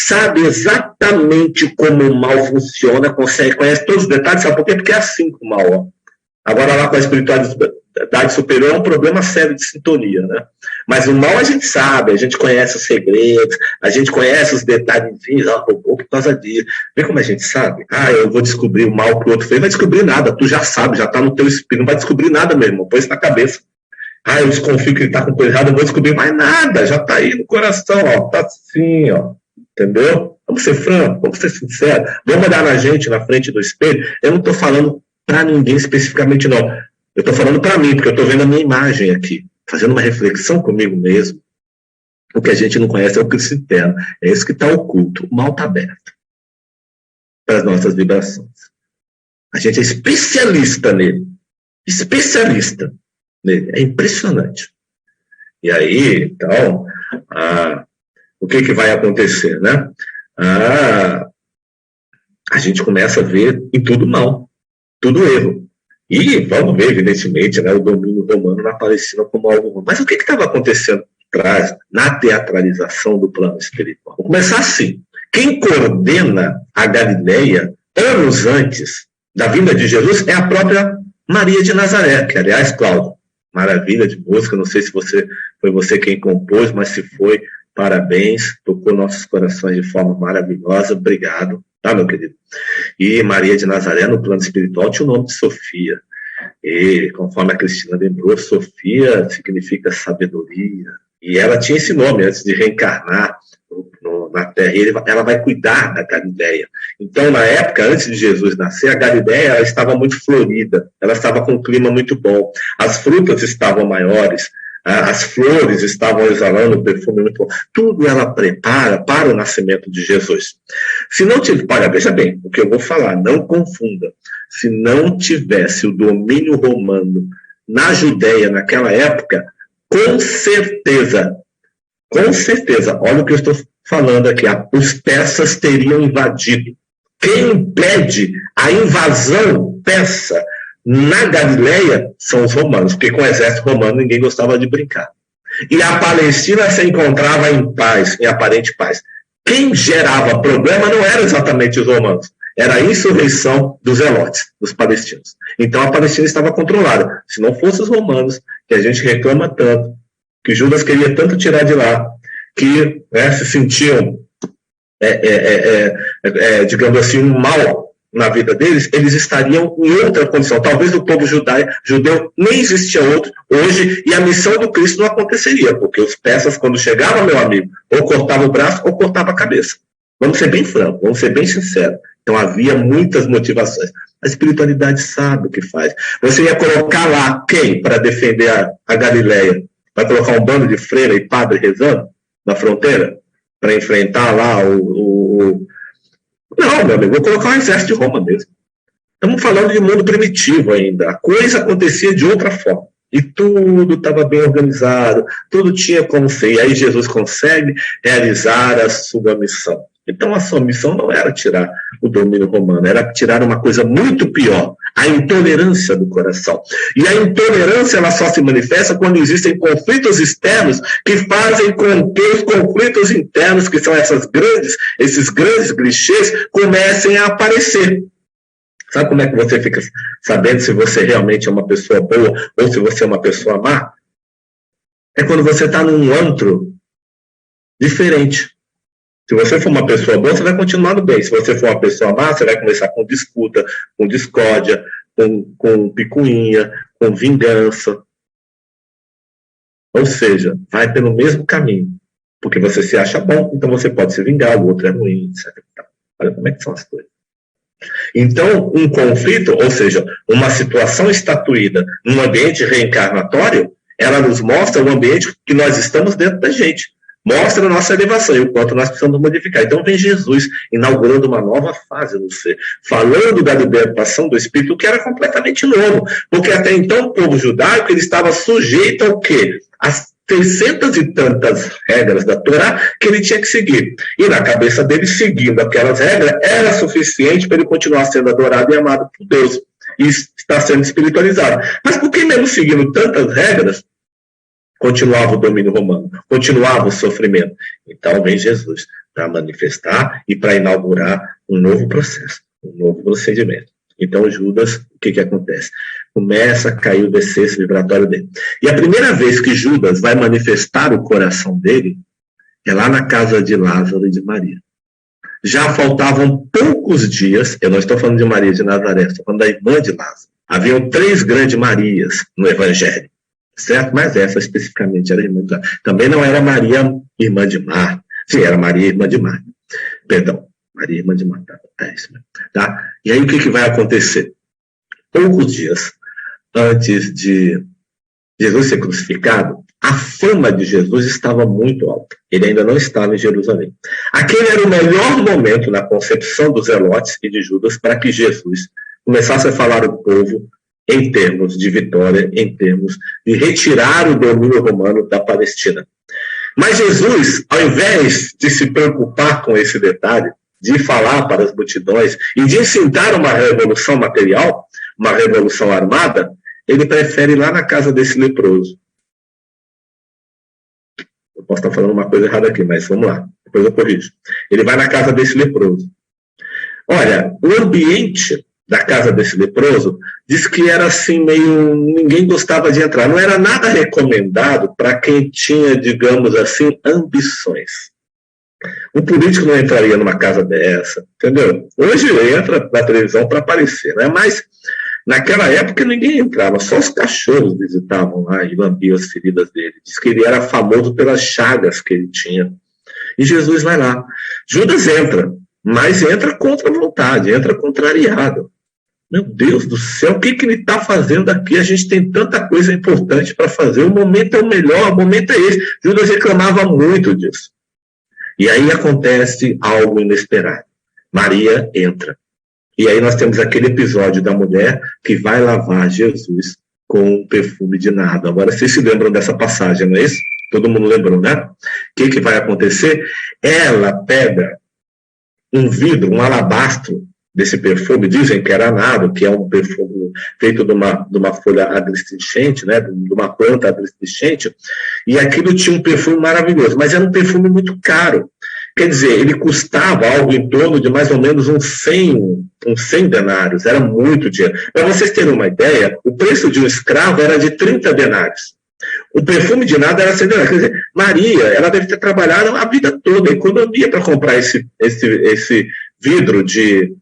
sabe exatamente como o mal funciona, conhece todos os detalhes, sabe por quê? Porque é assim com o mal, ó. Agora, lá com a espiritualidade superior é um problema sério de sintonia, né? Mas o mal a gente sabe, a gente conhece os segredos, a gente conhece os detalhezinhos, por causa disso. Vê como a gente sabe? Eu vou descobrir o mal que o outro fez. Não vai descobrir nada, tu já sabe, já tá no teu espírito, não vai descobrir nada mesmo, põe isso na cabeça. Eu desconfio que ele tá com coisa errada, não vou descobrir mais nada, já tá aí no coração, ó, tá assim, ó. Entendeu? Vamos ser francos, vamos ser sinceros, vamos olhar na gente, na frente do espelho. Eu não tô falando para ninguém especificamente, não. Eu estou falando para mim, porque eu estou vendo a minha imagem aqui, fazendo uma reflexão comigo mesmo. O que a gente não conhece é o Cristo interno. É isso que está oculto. O mal está aberto para as nossas vibrações. A gente é especialista nele. Especialista nele. É impressionante. E aí, então, o que vai acontecer, né? A gente começa a ver em tudo mal. Tudo erro. E vamos ver, evidentemente, né, o domínio romano na Palestina como algo ruim. Mas o que estava acontecendo atrás na teatralização do plano espiritual? Vamos começar assim. Quem coordena a Galileia anos antes da vinda de Jesus é a própria Maria de Nazaré, que, aliás, Cláudio, maravilha de música, não sei se foi você quem compôs, mas se foi, parabéns, tocou nossos corações de forma maravilhosa, obrigado. Tá, meu querido? E Maria de Nazaré, no plano espiritual, tinha o nome de Sofia. E, conforme a Cristina lembrou, Sofia significa sabedoria. E ela tinha esse nome antes de reencarnar na Terra. E ela vai cuidar da Galileia. Então, na época, antes de Jesus nascer, a Galileia ela estava muito florida. Ela estava com um clima muito bom. As frutas estavam maiores. As flores estavam exalando um perfume muito bom. Tudo ela prepara para o nascimento de Jesus. Se não tivesse, olha, veja bem, o que eu vou falar, não confunda. Se não tivesse o domínio romano na Judéia naquela época, com certeza, olha o que eu estou falando aqui, os persas teriam invadido. Quem impede a invasão persa na Galileia são os romanos, porque com o exército romano ninguém gostava de brincar. E a Palestina se encontrava em paz, em aparente paz. Quem gerava problema não era exatamente os romanos, era a insurreição dos zelotes, dos palestinos. Então a Palestina estava controlada. Se não fossem os romanos, que a gente reclama tanto, que Judas queria tanto tirar de lá, que se sentiam, digamos assim, um mal na vida deles, eles estariam em outra condição. Talvez o povo judeu nem existia outro hoje, e a missão do Cristo não aconteceria, porque os persas, quando chegavam, meu amigo, ou cortavam o braço ou cortavam a cabeça. Vamos ser bem francos, vamos ser bem sinceros. Então havia muitas motivações. A espiritualidade sabe o que faz. Você ia colocar lá quem para defender a Galileia? Vai colocar um bando de freira e padre rezando na fronteira para enfrentar lá Não, meu amigo, vou colocar um exército de Roma mesmo. Estamos falando de mundo primitivo ainda. A coisa acontecia de outra forma. E tudo estava bem organizado, tudo tinha como ser. E aí Jesus consegue realizar a sua missão. Então a sua missão não era tirar o domínio romano, era tirar uma coisa muito pior, a intolerância do coração. E a intolerância ela só se manifesta quando existem conflitos externos que fazem com que os conflitos internos, que são esses grandes clichês, comecem a aparecer. Sabe como é que você fica sabendo se você realmente é uma pessoa boa ou se você é uma pessoa má? É quando você está num antro diferente. Se você for uma pessoa boa, você vai continuar no bem. Se você for uma pessoa má, você vai começar com disputa, com discórdia, com picuinha, com vingança. Ou seja, vai pelo mesmo caminho. Porque você se acha bom, então você pode se vingar, o outro é ruim, etc. Olha como é que são as coisas. Então, um conflito, ou seja, uma situação estatuída num ambiente reencarnatório, ela nos mostra o ambiente que nós estamos dentro da gente. Mostra a nossa elevação e o quanto nós precisamos modificar. Então vem Jesus inaugurando uma nova fase no ser, falando da libertação do Espírito, que era completamente novo, porque até então o povo judaico ele estava sujeito ao quê? 600 e tantas regras da Torá que ele tinha que seguir. E na cabeça dele, seguindo aquelas regras, era suficiente para ele continuar sendo adorado e amado por Deus. E estar sendo espiritualizado. Mas por que mesmo seguindo tantas regras, continuava o domínio romano, continuava o sofrimento? Então vem Jesus para manifestar e para inaugurar um novo processo, um novo procedimento. Então Judas, o que acontece? Começa a cair o descenso vibratório dele. E a primeira vez que Judas vai manifestar o coração dele é lá na casa de Lázaro e de Maria. Já faltavam poucos dias, eu não estou falando de Maria de Nazaré, estou falando da irmã de Lázaro. Haviam 3 grandes Marias no Evangelho, certo? Mas essa especificamente era irmã de Lázaro. Também não era Maria, irmã de Marta. Sim, era Maria, irmã de Marta. Perdão, Maria, irmã de Marta. É isso mesmo. Tá? E aí o que vai acontecer? Poucos dias antes de Jesus ser crucificado, a fama de Jesus estava muito alta. Ele ainda não estava em Jerusalém. Aquele era o melhor momento na concepção dos Zelotes e de Judas para que Jesus começasse a falar ao povo em termos de vitória, em termos de retirar o domínio romano da Palestina. Mas Jesus, ao invés de se preocupar com esse detalhe, de falar para as multidões e de incitar uma revolução material, uma revolução armada, ele prefere ir lá na casa desse leproso. Eu posso estar falando uma coisa errada aqui, mas vamos lá, depois eu corrijo. Ele vai na casa desse leproso. Olha, o ambiente da casa desse leproso diz que era assim, meio... ninguém gostava de entrar. Não era nada recomendado para quem tinha, digamos assim, ambições. Um político não entraria numa casa dessa, entendeu? Hoje entra na televisão para aparecer, né? Mas naquela época ninguém entrava, só os cachorros visitavam lá e lambiam as feridas dele. Diz que ele era famoso pelas chagas que ele tinha. E Jesus vai lá. Judas entra, mas entra contra a vontade, entra contrariado. Meu Deus do céu, o que ele está fazendo aqui? A gente tem tanta coisa importante para fazer, o momento é o melhor, o momento é esse. Judas reclamava muito disso. E aí acontece algo inesperado. Maria entra. E aí nós temos aquele episódio da mulher que vai lavar Jesus com um perfume de nardo. Agora, vocês se lembram dessa passagem, não é isso? Todo mundo lembrou, né? O que vai acontecer? Ela pega um vidro, um alabastro desse perfume, dizem que era nardo, que é um perfume feito de uma folha adstringente, né, de uma planta adstringente, e aquilo tinha um perfume maravilhoso, mas era um perfume muito caro. Quer dizer, ele custava algo em torno de mais ou menos uns 100 denários, era muito dinheiro. Para vocês terem uma ideia, o preço de um escravo era de 30 denários. O perfume de nardo era 100 denários. Quer dizer, Maria, ela deve ter trabalhado a vida toda, a economia para comprar esse vidro de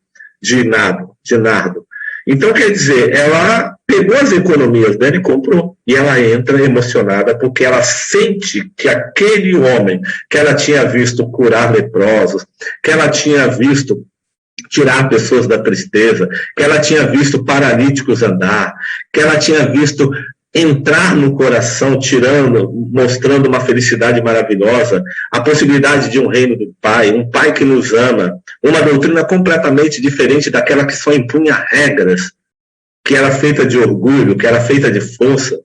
nardo. Então, quer dizer, ela pegou as economias dela e comprou. E ela entra emocionada porque ela sente que aquele homem que ela tinha visto curar leprosos, que ela tinha visto tirar pessoas da tristeza, que ela tinha visto paralíticos andar, que ela tinha visto entrar no coração, mostrando uma felicidade maravilhosa, a possibilidade de um reino do Pai, um Pai que nos ama, uma doutrina completamente diferente daquela que só impunha regras, que era feita de orgulho, que era feita de força.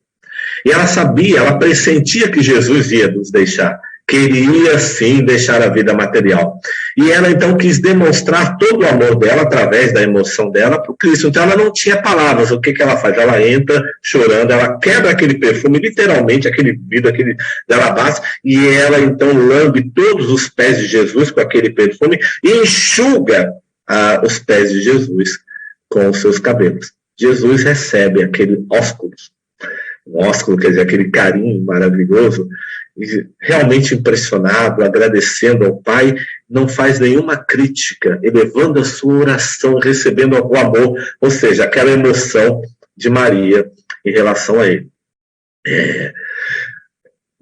E ela sabia, ela pressentia que Jesus ia nos deixar, queria sim deixar a vida material. E ela então quis demonstrar todo o amor dela através da emoção dela para o Cristo. Então ela não tinha palavras. O que ela faz? Ela entra chorando, ela quebra aquele perfume, literalmente aquele vidro, aquele de alabastro, e ela então lambe todos os pés de Jesus com aquele perfume e enxuga os pés de Jesus com os seus cabelos. Jesus recebe aquele ósculo. Um ósculo, quer dizer, aquele carinho maravilhoso, e realmente impressionado, agradecendo ao Pai, não faz nenhuma crítica, elevando a sua oração, recebendo o amor, ou seja, aquela emoção de Maria em relação a ele.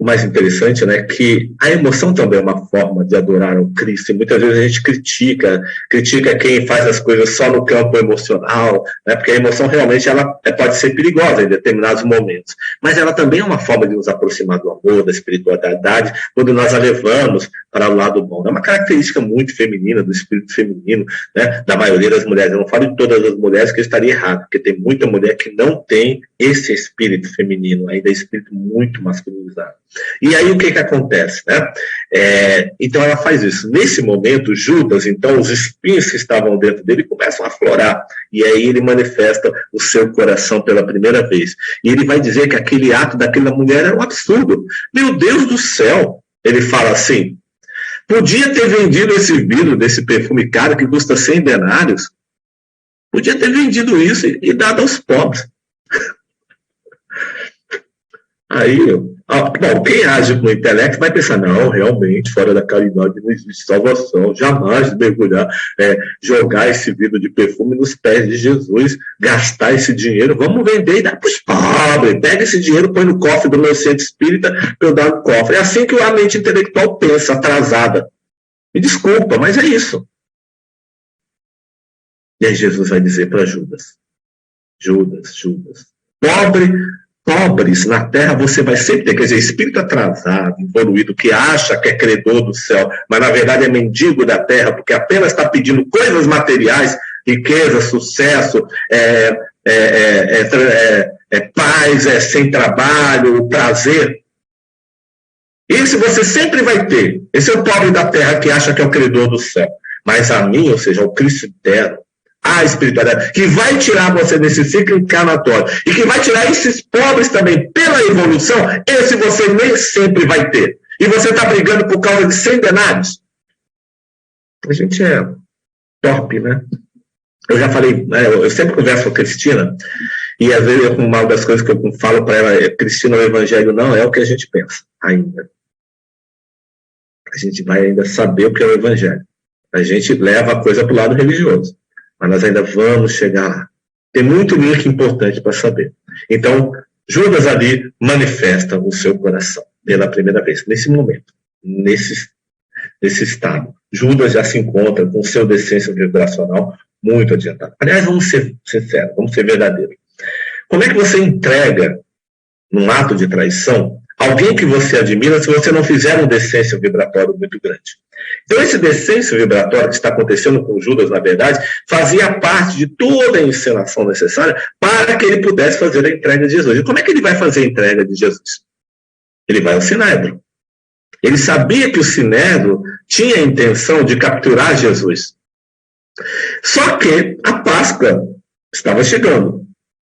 O mais interessante, né, que a emoção também é uma forma de adorar o Cristo, e muitas vezes a gente critica quem faz as coisas só no campo emocional, né, porque a emoção realmente ela pode ser perigosa em determinados momentos, mas ela também é uma forma de nos aproximar do amor, da espiritualidade, quando nós a levamos para o lado bom. É uma característica muito feminina, do espírito feminino, né, da maioria das mulheres. Eu não falo de todas as mulheres, que eu estaria errado, porque tem muita mulher que não tem esse espírito feminino, ainda é espírito muito masculinizado. E aí o que acontece, né? Então ela faz isso. Nesse momento, Judas, então os espinhos que estavam dentro dele começam a aflorar. E aí ele manifesta o seu coração pela primeira vez. E ele vai dizer que aquele ato daquela mulher era um absurdo. Meu Deus do céu! Ele fala assim, podia ter vendido esse vidro desse perfume caro que custa 100 denários. Podia ter vendido isso e dado aos pobres. Aí, bom, quem age com o intelecto vai pensar, não, realmente, fora da caridade não existe salvação, jamais mergulhar, jogar esse vidro de perfume nos pés de Jesus, gastar esse dinheiro, vamos vender e dar para os pobres, pega esse dinheiro, põe no cofre do meu centro espírita para eu dar no cofre. É assim que a mente intelectual pensa, atrasada. Me desculpa, mas é isso. E aí Jesus vai dizer para Judas, pobres na terra você vai sempre ter, quer dizer, espírito atrasado, evoluído, que acha que é credor do céu, mas na verdade é mendigo da terra, porque apenas está pedindo coisas materiais, riqueza, sucesso, paz, sem trabalho, prazer. Esse você sempre vai ter. Esse é o pobre da terra que acha que é o credor do céu. Mas a mim, ou seja, o Cristo eterno, a espiritualidade, que vai tirar você desse ciclo encarnatório e que vai tirar esses pobres também pela evolução, esse você nem sempre vai ter. E você está brigando por causa de 100 denários. A gente é torpe, né? Eu já falei, né, eu sempre converso com a Cristina, e às vezes uma das coisas que eu falo para ela é, Cristina, o evangelho não é o que a gente pensa ainda. A gente vai ainda saber o que é o evangelho. A gente leva a coisa para o lado religioso. Mas nós ainda vamos chegar lá. Tem muito link importante para saber. Então, Judas ali manifesta o seu coração pela primeira vez. Nesse momento, nesse estado, Judas já se encontra com o seu decência vibracional muito adiantado. Aliás, vamos ser sinceros, vamos ser verdadeiros. Como é que você entrega, num ato de traição, alguém que você admira se você não fizer um decência vibratório muito grande? Então, esse decência vibratório que está acontecendo com Judas, na verdade, fazia parte de toda a encenação necessária para que ele pudesse fazer a entrega de Jesus. E como é que ele vai fazer a entrega de Jesus? Ele vai ao Sinédrio. Ele sabia que o Sinédrio tinha a intenção de capturar Jesus. Só que a Páscoa estava chegando.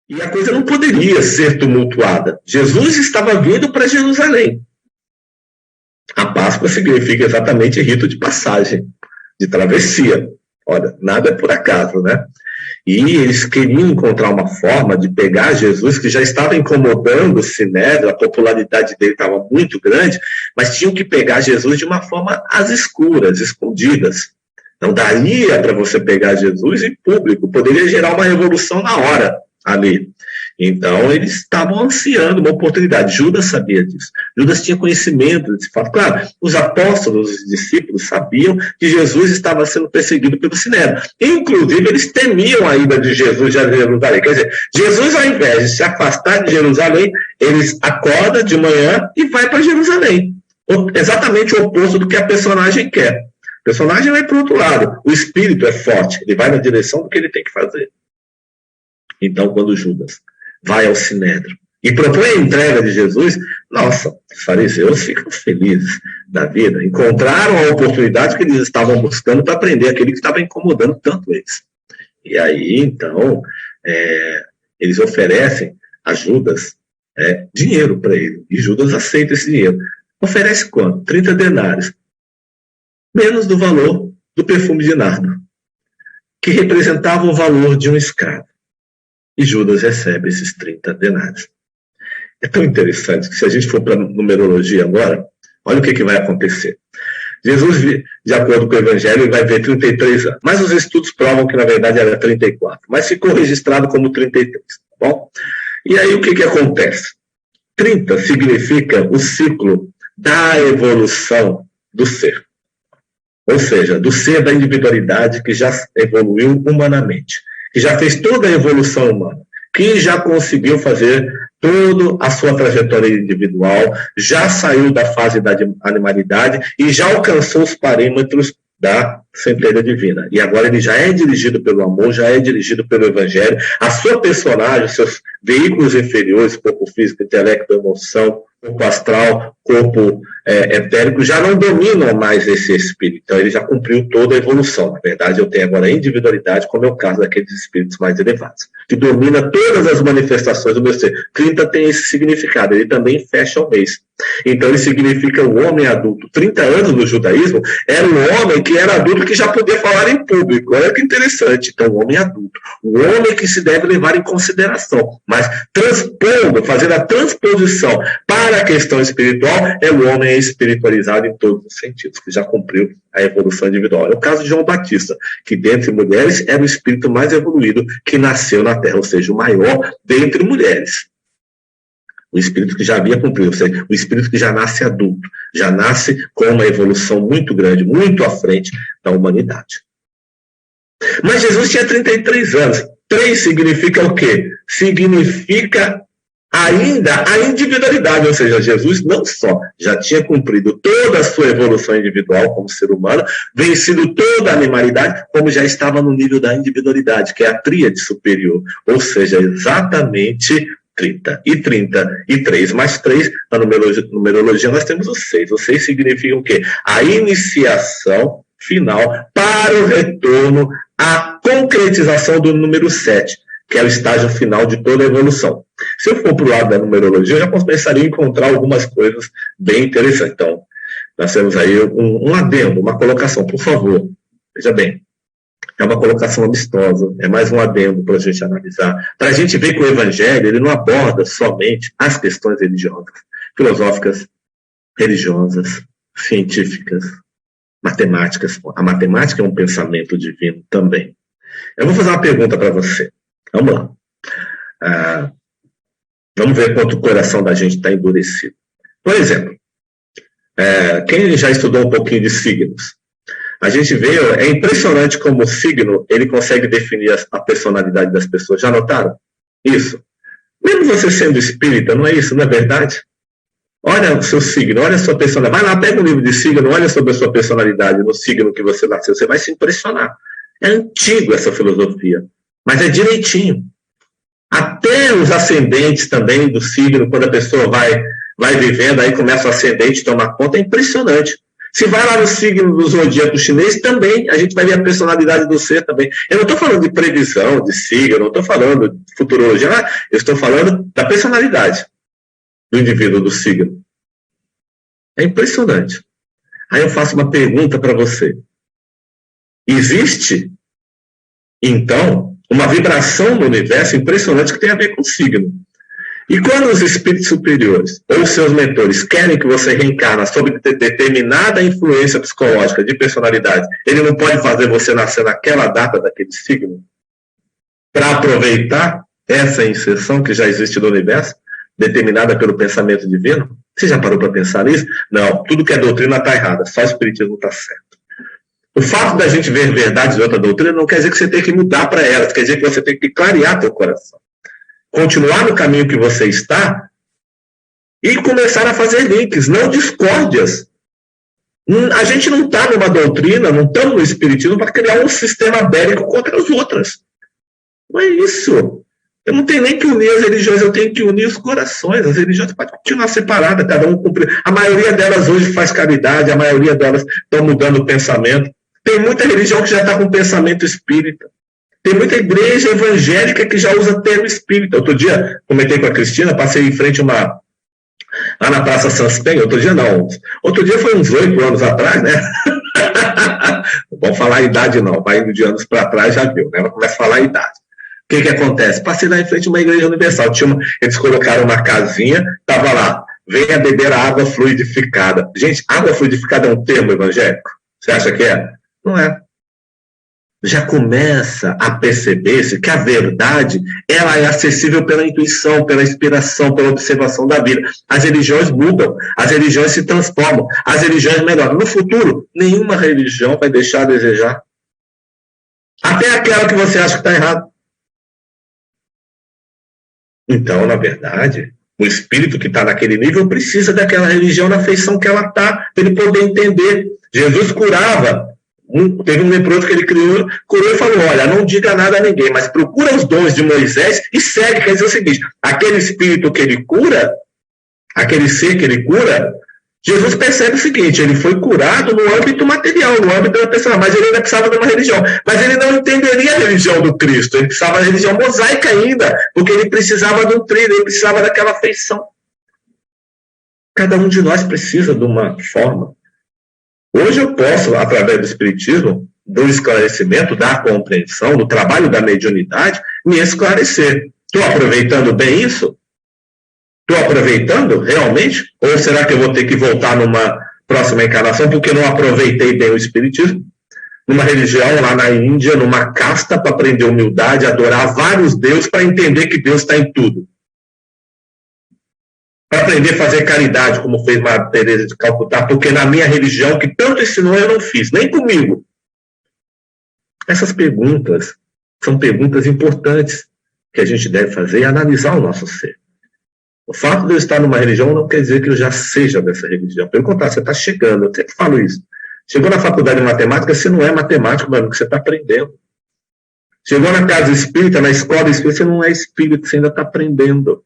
E a coisa não poderia ser tumultuada. Jesus estava vindo para Jerusalém. A Páscoa significa exatamente rito de passagem, de travessia. Olha, nada é por acaso, né? E eles queriam encontrar uma forma de pegar Jesus, que já estava incomodando o Sinédrio, a popularidade dele estava muito grande, mas tinham que pegar Jesus de uma forma às escuras, escondidas. Não daria para você pegar Jesus em público, poderia gerar uma revolução na hora ali. Então, eles estavam ansiando uma oportunidade. Judas sabia disso. Judas tinha conhecimento desse fato. Claro, os apóstolos, os discípulos sabiam que Jesus estava sendo perseguido pelo Sinédrio. Inclusive, eles temiam a ida de Jesus a Jerusalém. Quer dizer, Jesus, ao invés de se afastar de Jerusalém, eles acordam de manhã e vai para Jerusalém. Exatamente o oposto do que a personagem quer. O personagem vai para o outro lado. O espírito é forte. Ele vai na direção do que ele tem que fazer. Então, quando Judas vai ao Sinédrio e propõe a entrega de Jesus, nossa, os fariseus ficam felizes da vida. Encontraram a oportunidade que eles estavam buscando para prender aquele que estava incomodando tanto eles. E aí, então, eles oferecem a Judas dinheiro para ele. E Judas aceita esse dinheiro. Oferece quanto? 30 denários. Menos do valor do perfume de nardo, que representava o valor de um escravo. E Judas recebe esses 30 denários. É tão interessante que se a gente for para a numerologia agora, olha o que vai acontecer. Jesus, de acordo com o Evangelho, vai ver 33 anos. Mas os estudos provam que, na verdade, era 34. Mas ficou registrado como 33. Tá bom? E aí o que acontece? 30 significa o ciclo da evolução do ser. Ou seja, do ser da individualidade que já evoluiu humanamente, que já fez toda a evolução humana, que já conseguiu fazer toda a sua trajetória individual, já saiu da fase da animalidade e já alcançou os parâmetros da centelha divina. E agora ele já é dirigido pelo amor, já é dirigido pelo Evangelho. A sua personagem, seus veículos inferiores, corpo físico, intelecto, emoção, corpo astral, corpo etérico já não dominam mais esse espírito. Então, ele já cumpriu toda a evolução. Na verdade, eu tenho agora a individualidade, como é o caso daqueles espíritos mais elevados, que domina todas as manifestações do meu ser. 30 tem esse significado, ele também fecha o mês. Então, ele significa o homem adulto. 30 anos no judaísmo era um homem que era adulto que já podia falar em público. Olha que interessante. Então, o homem adulto. O homem que se deve levar em consideração. Mas, transpondo, fazendo a transposição para a questão espiritual, é o homem espiritualizado em todos os sentidos, que já cumpriu a evolução individual. É o caso de João Batista, que dentre mulheres era o espírito mais evoluído que nasceu na Terra, ou seja, o maior dentre mulheres. O espírito que já havia cumprido, ou seja, o espírito que já nasce adulto, já nasce com uma evolução muito grande, muito à frente da humanidade. Mas Jesus tinha 33 anos. 3 significa o quê? Significa ainda a individualidade, ou seja, Jesus não só já tinha cumprido toda a sua evolução individual como ser humano, vencido toda a animalidade, como já estava no nível da individualidade, que é a tríade superior, ou seja, exatamente 30 e 30 e 3 mais 3, na numerologia nós temos o 6. O 6 significa o quê? A iniciação final para o retorno à concretização do número 7, que é o estágio final de toda a evolução. Se eu for para o lado da numerologia, eu já começaria a encontrar algumas coisas bem interessantes. Então, nós temos aí um adendo, uma colocação, por favor. Veja bem, é uma colocação amistosa, é mais um adendo para a gente analisar, para a gente ver que o Evangelho ele não aborda somente as questões religiosas, filosóficas, religiosas, científicas, matemáticas. A matemática é um pensamento divino também. Eu vou fazer uma pergunta para você. Vamos lá. Vamos ver quanto o coração da gente está endurecido. Por exemplo, quem já estudou um pouquinho de signos, a gente vê, é impressionante como o signo ele consegue definir a personalidade das pessoas. Já notaram? Isso. Mesmo você sendo espírita, não é isso? Não é verdade? Olha o seu signo, olha a sua personalidade. Vai lá, pega um livro de signo, olha sobre a sua personalidade no signo que você nasceu. Você vai se impressionar. É antigo essa filosofia, mas é direitinho. Até os ascendentes também do signo, quando a pessoa vai vivendo, aí começa o ascendente a tomar conta, é impressionante. Se vai lá no signo do zodíaco chinês, também a gente vai ver a personalidade do ser também. Eu não estou falando de previsão, de signo, eu não estou falando de futurologia, eu estou falando da personalidade do indivíduo do signo. É impressionante. Aí eu faço uma pergunta para você. Existe, então, uma vibração no universo impressionante que tem a ver com o signo. E quando os espíritos superiores ou seus mentores querem que você reencarna sob determinada influência psicológica de personalidade, ele não pode fazer você nascer naquela data daquele signo para aproveitar essa inserção que já existe no universo, determinada pelo pensamento divino? Você já parou para pensar nisso? Não, tudo que é doutrina está errado, só o espiritismo está certo. O fato da gente ver verdades de outra doutrina não quer dizer que você tem que mudar para elas, quer dizer que você tem que clarear teu coração. Continuar no caminho que você está e começar a fazer links, não discórdias. A gente não está numa doutrina, não estamos no espiritismo para criar um sistema bélico contra as outras. Não é isso. Eu não tenho nem que unir as religiões, eu tenho que unir os corações. As religiões podem continuar separadas, cada um cumprir. A maioria delas hoje faz caridade, a maioria delas estão mudando o pensamento. Tem muita religião que já está com pensamento espírita. Tem muita igreja evangélica que já usa termo espírita. Outro dia, comentei com a Cristina, passei em frente lá na Praça Sanspen, outro dia não. Outro dia foi uns 8 anos atrás, né? Não vamos falar a idade não, vai indo de anos para trás, já viu, né? Ela começa a falar a idade. O que acontece? Passei lá em frente a uma igreja universal. Eles colocaram uma casinha, estava lá, venha beber a água fluidificada. Gente, água fluidificada é um termo evangélico? Você acha que é? Não é. Já começa a perceber-se que a verdade ela é acessível pela intuição, pela inspiração, pela observação da vida. As religiões mudam, as religiões se transformam, as religiões melhoram. No futuro, nenhuma religião vai deixar a desejar. Até aquela que você acha que está errada. Então, na verdade, o espírito que está naquele nível precisa daquela religião na feição que ela está, para ele poder entender. Jesus curava. Teve um leproso que ele curou e falou, olha, não diga nada a ninguém, mas procura os dons de Moisés e segue. Quer dizer o seguinte, aquele espírito que ele cura, aquele ser que ele cura, Jesus percebe o seguinte, ele foi curado no âmbito material, no âmbito da pessoa, mas ele ainda precisava de uma religião. Mas ele não entenderia a religião do Cristo, ele precisava da religião mosaica ainda, porque ele precisava de um trilho, ele precisava daquela afeição. Cada um de nós precisa de uma forma. Hoje eu posso, através do Espiritismo, do esclarecimento, da compreensão, do trabalho da mediunidade, me esclarecer. Estou aproveitando bem isso? Estou aproveitando realmente? Ou será que eu vou ter que voltar numa próxima encarnação porque não aproveitei bem o Espiritismo? Numa religião lá na Índia, numa casta para aprender humildade, adorar vários deuses para entender que Deus está em tudo. Para aprender a fazer caridade, como fez Madre Teresa de Calcutá, porque na minha religião, que tanto ensinou, eu não fiz, nem comigo. Essas perguntas são perguntas importantes que a gente deve fazer e analisar o nosso ser. O fato de eu estar numa religião não quer dizer que eu já seja dessa religião. Pelo contrário, você está chegando, eu sempre falo isso. Chegou na faculdade de matemática, você não é matemático, mas você está aprendendo. Chegou na casa espírita, na escola espírita, você não é espírita, você ainda está aprendendo.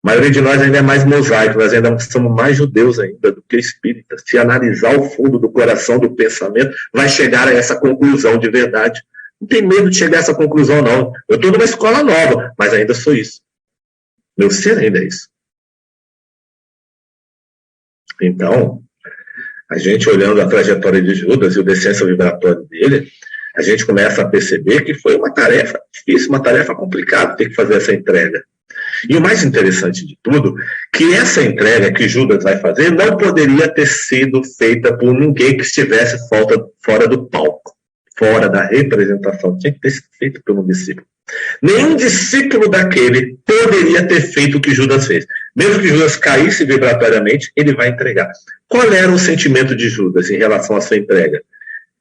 A maioria de nós ainda é mais mosaico, nós ainda somos mais judeus ainda do que espíritas. Se analisar o fundo do coração, do pensamento, vai chegar a essa conclusão de verdade. Não tem medo de chegar a essa conclusão, não. Eu estou numa escola nova, mas ainda sou isso. Meu ser ainda é isso. Então, a gente olhando a trajetória de Judas e o descenso vibratório dele, a gente começa a perceber que foi uma tarefa difícil, uma tarefa complicada ter que fazer essa entrega. E o mais interessante de tudo, que essa entrega que Judas vai fazer não poderia ter sido feita por ninguém que estivesse fora do palco, fora da representação. Tinha que ter sido feito por um discípulo. Nenhum discípulo daquele poderia ter feito o que Judas fez. Mesmo que Judas caísse vibratoriamente, ele vai entregar. Qual era o sentimento de Judas em relação à sua entrega?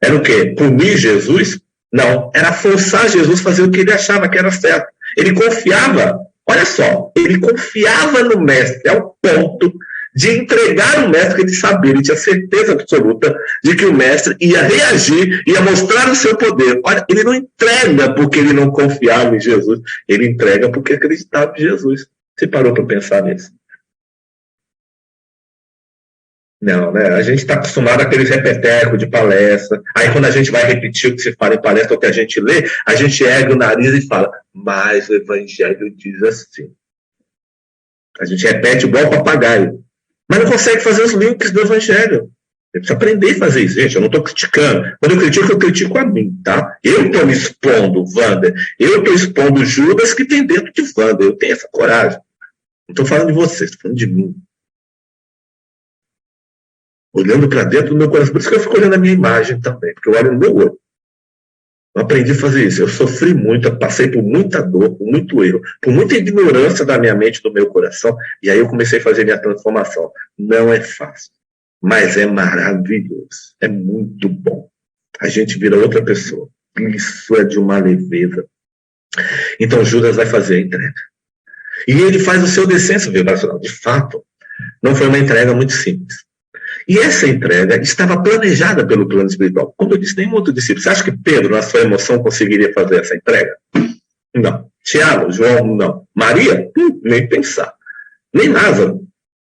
Era o quê? Punir Jesus? Não, era forçar Jesus a fazer o que ele achava que era certo. Ele confiava. Olha só, ele confiava no mestre ao ponto de entregar o mestre que ele sabia, ele tinha certeza absoluta de que o mestre ia reagir, ia mostrar o seu poder. Olha, ele não entrega porque ele não confiava em Jesus, ele entrega porque acreditava em Jesus. Você parou para pensar nisso? Não, né? A gente está acostumado àqueles repetecos de palestra. Aí quando a gente vai repetir o que se fala em palestra, ou que a gente lê, a gente ergue o nariz e fala, mas o Evangelho diz assim. A gente repete igual papagaio. Mas não consegue fazer os links do Evangelho. Eu preciso aprender a fazer isso, gente. Eu não estou criticando. Quando eu critico a mim, tá? Eu estou me expondo, Wander. Eu estou expondo Judas que tem dentro de Wander. Eu tenho essa coragem. Não estou falando de vocês, estou falando de mim. Olhando para dentro do meu coração. Por isso que eu fico olhando a minha imagem também, porque eu olho no meu olho. Eu aprendi a fazer isso. Eu sofri muito, eu passei por muita dor, por muito erro, por muita ignorância da minha mente, do meu coração, e aí eu comecei a fazer minha transformação. Não é fácil, mas é maravilhoso. É muito bom. A gente vira outra pessoa. Isso é de uma leveza. Então Judas vai fazer a entrega. E ele faz o seu descenso vibracional. De fato, não foi uma entrega muito simples. E essa entrega estava planejada pelo plano espiritual. Como eu disse, nenhum outro discípulo. Você acha que Pedro, na sua emoção, conseguiria fazer essa entrega? Não. Tiago, João, não. Maria? Nem pensar. Nem Lázaro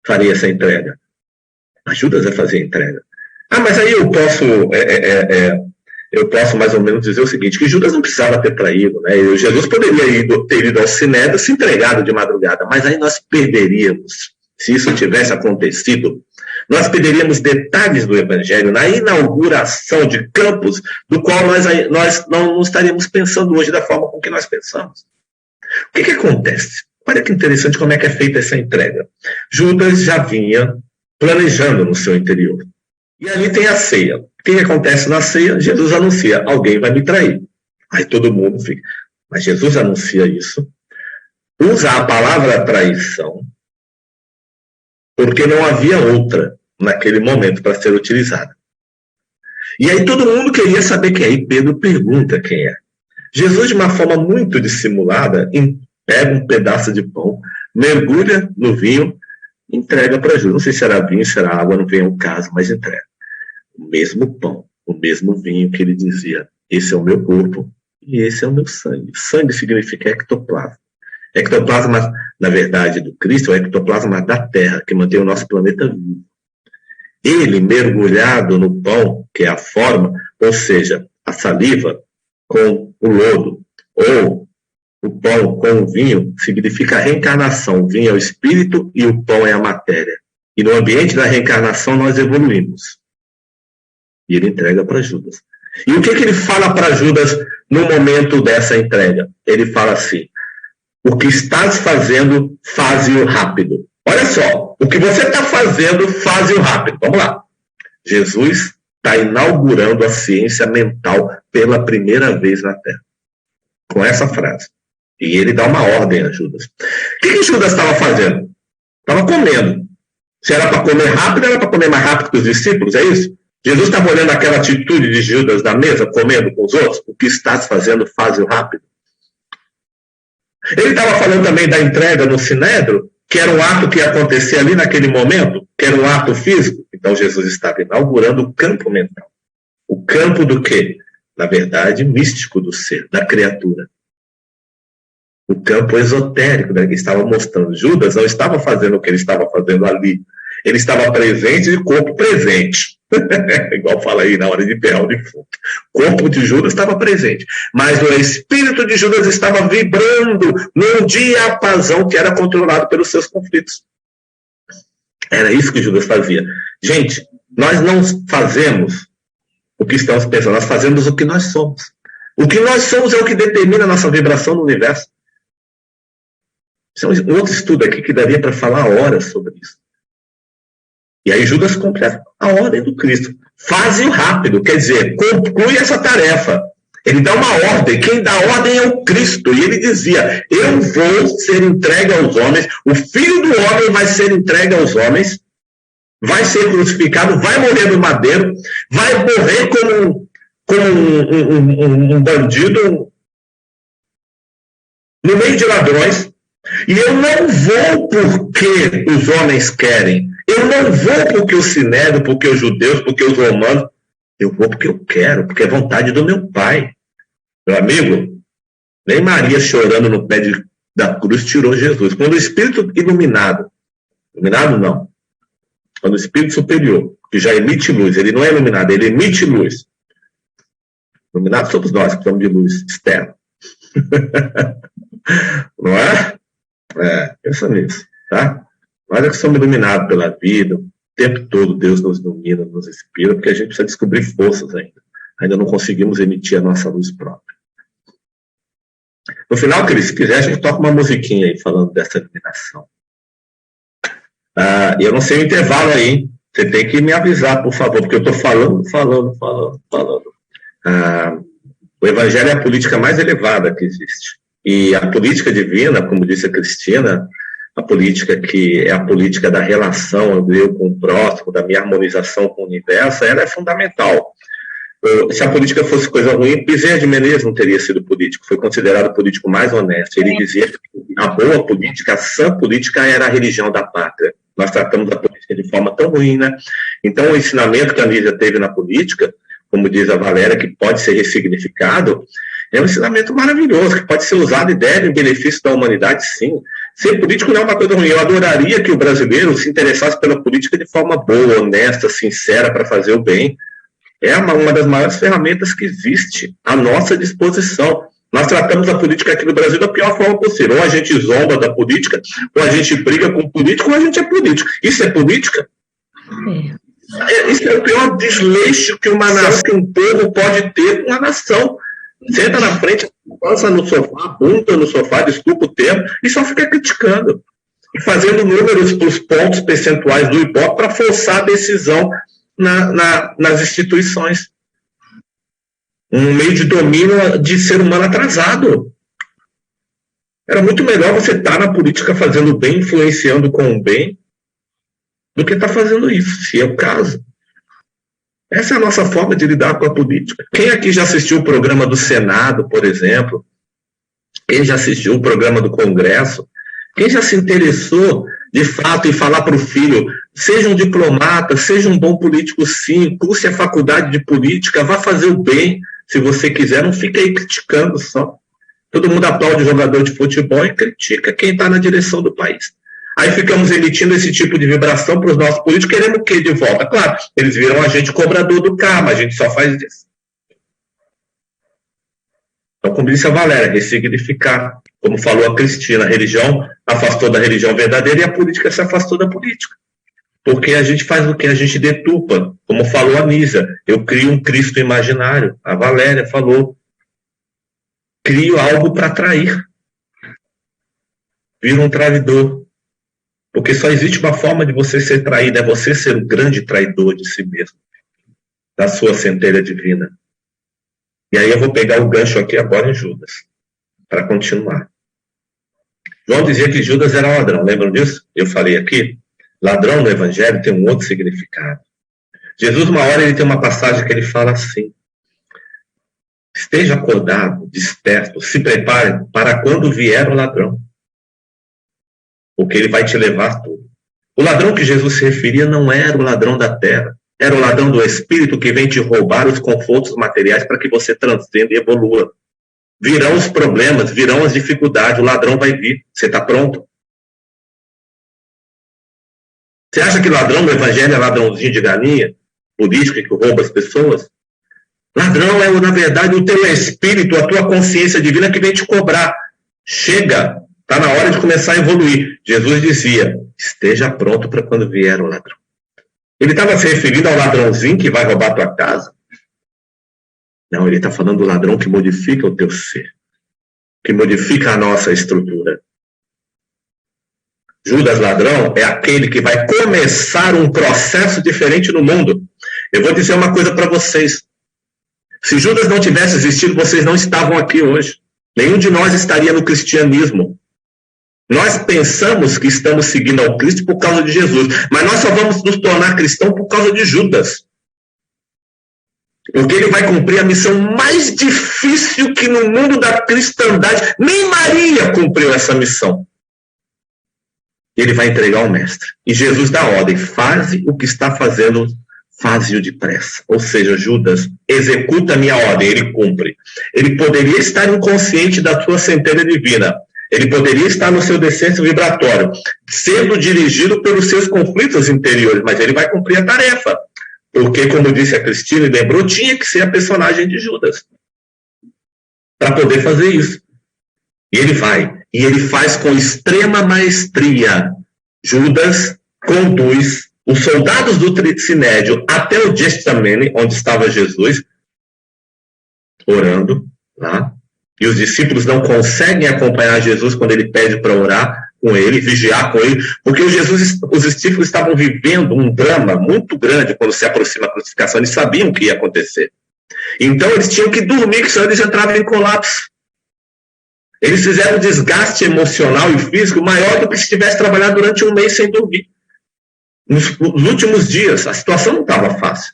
faria essa entrega. Mas Judas vai fazer a entrega. Ah, mas aí eu posso mais ou menos dizer o seguinte, que Judas não precisava ter traído, né? Jesus poderia ter ido ao Sinédrio, se entregado de madrugada, mas aí nós perderíamos, se isso tivesse acontecido, nós perderíamos detalhes do Evangelho na inauguração de campos do qual nós não estaríamos pensando hoje da forma com que nós pensamos. O que acontece? Olha que interessante como é que é feita essa entrega. Judas já vinha planejando no seu interior. E ali tem a ceia. O que acontece na ceia? Jesus anuncia, alguém vai me trair. Aí todo mundo fica. Mas Jesus anuncia isso, usa a palavra traição, porque não havia outra naquele momento para ser utilizada. E aí todo mundo queria saber quem é. E Pedro pergunta quem é. Jesus, de uma forma muito dissimulada, pega um pedaço de pão, mergulha no vinho, entrega para Judas. Não sei se era vinho, se era água, não vem ao caso, mas entrega. O mesmo pão, o mesmo vinho que ele dizia, esse é o meu corpo e esse é o meu sangue. Sangue significa ectoplasma. Ectoplasma, na verdade, do Cristo, é o ectoplasma da Terra, que mantém o nosso planeta vivo. ele mergulhado no pão, que é a forma, ou seja, a saliva com o lodo, ou o pão com o vinho, significa reencarnação. O vinho é o espírito e o pão é a matéria. E no ambiente da reencarnação nós evoluímos. E ele entrega para Judas. E o que ele fala para Judas no momento dessa entrega? Ele fala assim: o que estás fazendo, faze-o rápido. Olha só, o que você está fazendo, faze-o rápido. Vamos lá. Jesus está inaugurando a ciência mental pela primeira vez na Terra. Com essa frase. E ele dá uma ordem a Judas. O que Judas estava fazendo? Estava comendo. Se era para comer rápido, era para comer mais rápido que os discípulos, é isso? Jesus estava olhando aquela atitude de Judas na mesa, comendo com os outros. O que estás fazendo, faze-o rápido. Ele estava falando também da entrega no Sinédrio, que era um ato que ia acontecer ali naquele momento, que era um ato físico. Então Jesus estava inaugurando o campo mental. O campo do quê? Na verdade, místico do ser, da criatura. O campo esotérico, né, que estava mostrando. Judas não estava fazendo o que ele estava fazendo ali. Ele estava presente de corpo presente. Igual fala aí na hora de enterrar o defunto. O corpo de Judas estava presente. Mas o espírito de Judas estava vibrando num diapasão que era controlado pelos seus conflitos. Era isso que Judas fazia. Gente, nós não fazemos o que estamos pensando, nós fazemos o que nós somos. O que nós somos é o que determina a nossa vibração no universo. Isso é um outro estudo aqui que daria para falar horas sobre isso. E aí Judas completa a ordem do Cristo. Faze-o rápido, quer dizer, conclui essa tarefa. Ele dá uma ordem, quem dá a ordem é o Cristo. E ele dizia, eu vou ser entregue aos homens, o Filho do Homem vai ser entregue aos homens, vai ser crucificado, vai morrer no madeiro, vai morrer como um bandido no meio de ladrões. E eu não vou porque os homens querem. Eu não vou porque o Sinédrio, porque os judeus, porque os romanos. Eu vou porque eu quero, porque é vontade do meu Pai. Meu amigo, nem Maria chorando no pé da cruz tirou Jesus. Quando o Espírito iluminado não, quando o Espírito superior, que já emite luz, ele não é iluminado, ele emite luz. Iluminados somos nós, que somos de luz externa. Não é? Pensa nisso, tá? Nós é que somos iluminados pela vida, o tempo todo Deus nos ilumina, nos inspira, porque a gente precisa descobrir forças ainda. Ainda não conseguimos emitir a nossa luz própria. No final, Cris, se quiser, a gente toca uma musiquinha aí, falando dessa iluminação. Eu não sei o intervalo aí, hein? Você tem que me avisar, por favor, porque eu estou falando. O Evangelho é a política mais elevada que existe. E a política divina, como disse a Cristina, a política que é a política da relação do eu com o próximo, da minha harmonização com o universo, ela é fundamental. Se a política fosse coisa ruim, Bezerra de Menezes não teria sido político, foi considerado o político mais honesto. Ele dizia que a boa política, a sã política era a religião da pátria. Nós tratamos a política de forma tão ruim, né? Então, o ensinamento que a Nízia teve na política, como diz a Valéria, que pode ser ressignificado, é um ensinamento maravilhoso, que pode ser usado e deve em benefício da humanidade, sim. Ser político não é uma coisa ruim. Eu adoraria que o brasileiro se interessasse pela política de forma boa, honesta, sincera, para fazer o bem. É uma das maiores ferramentas que existe à nossa disposição. Nós tratamos a política aqui no Brasil da pior forma possível. Ou a gente zomba da política, ou a gente briga com o político, ou a gente é político. Isso é política? Isso é o pior desleixo que uma nação, que um povo pode ter com uma nação. Senta na frente, pança no sofá, bunda no sofá, desculpa o termo, e só fica criticando. E fazendo números para os pontos percentuais do Ibope para forçar a decisão nas instituições. Um meio de domínio de ser humano atrasado. Era muito melhor você estar na política fazendo bem, influenciando com o bem, do que estar fazendo isso, se é o caso. Essa é a nossa forma de lidar com a política. Quem aqui já assistiu o programa do Senado, por exemplo? Quem já assistiu o programa do Congresso? Quem já se interessou, de fato, em falar para o filho, seja um diplomata, seja um bom político sim, curse a faculdade de política, vá fazer o bem, se você quiser, não fica aí criticando só. Todo mundo aplaude o jogador de futebol e critica quem está na direção do país. Aí ficamos emitindo esse tipo de vibração para os nossos políticos, querendo o quê de volta? Claro, eles viram a gente cobrador do karma, a gente só faz isso. Então, como disse a Valéria, ressignificar. Como falou a Cristina, a religião afastou da religião verdadeira e a política se afastou da política. Porque a gente faz o que? A gente deturpa. Como falou a Nísia, eu crio um Cristo imaginário. A Valéria falou, crio algo para atrair. Vira um traidor. Porque só existe uma forma de você ser traído, é você ser o grande traidor de si mesmo, da sua centelha divina. E aí eu vou pegar o gancho aqui agora em Judas, para continuar. João dizia que Judas era ladrão, lembram disso? Eu falei aqui. Ladrão no Evangelho tem um outro significado. Jesus, uma hora, ele tem uma passagem que ele fala assim: esteja acordado, desperto, se prepare para quando vier o ladrão, porque ele vai te levar tudo. O ladrão que Jesus se referia não era o ladrão da terra, era o ladrão do espírito que vem te roubar os confortos materiais para que você transcenda e evolua. Virão os problemas, virão as dificuldades, o ladrão vai vir. Você está pronto? Você acha que ladrão no Evangelho é ladrãozinho de galinha, político que rouba as pessoas? Ladrão é, na verdade, o teu espírito, a tua consciência divina que vem te cobrar. Chega, está na hora de começar a evoluir. Jesus dizia, esteja pronto para quando vier o ladrão. Ele estava se referindo ao ladrãozinho que vai roubar a tua casa? Não, ele está falando do ladrão que modifica o teu ser, que modifica a nossa estrutura. Judas ladrão é aquele que vai começar um processo diferente no mundo. Eu vou dizer uma coisa para vocês. Se Judas não tivesse existido, vocês não estavam aqui hoje. Nenhum de nós estaria no cristianismo. Nós pensamos que estamos seguindo ao Cristo por causa de Jesus, mas nós só vamos nos tornar cristãos por causa de Judas. Porque ele vai cumprir a missão mais difícil que no mundo da cristandade, nem Maria cumpriu essa missão. Ele vai entregar ao mestre. E Jesus dá ordem, faze o que está fazendo, faze-o depressa. Ou seja, Judas, executa a minha ordem, ele cumpre. Ele poderia estar inconsciente da sua centelha divina. Ele poderia estar no seu descenso vibratório, sendo dirigido pelos seus conflitos interiores, mas ele vai cumprir a tarefa. Porque, como disse a Cristina e lembrou, tinha que ser a personagem de Judas para poder fazer isso. E ele vai. E ele faz com extrema maestria. Judas conduz os soldados do Sinédrio até o Getsemane, onde estava Jesus, orando lá. E os discípulos não conseguem acompanhar Jesus quando ele pede para orar com ele, vigiar com ele, porque os discípulos estavam vivendo um drama muito grande quando se aproxima a crucificação, eles sabiam o que ia acontecer. Então eles tinham que dormir, que senão eles entravam em colapso. Eles fizeram um desgaste emocional e físico maior do que se tivesse trabalhado durante um mês sem dormir. Nos últimos dias, a situação não estava fácil.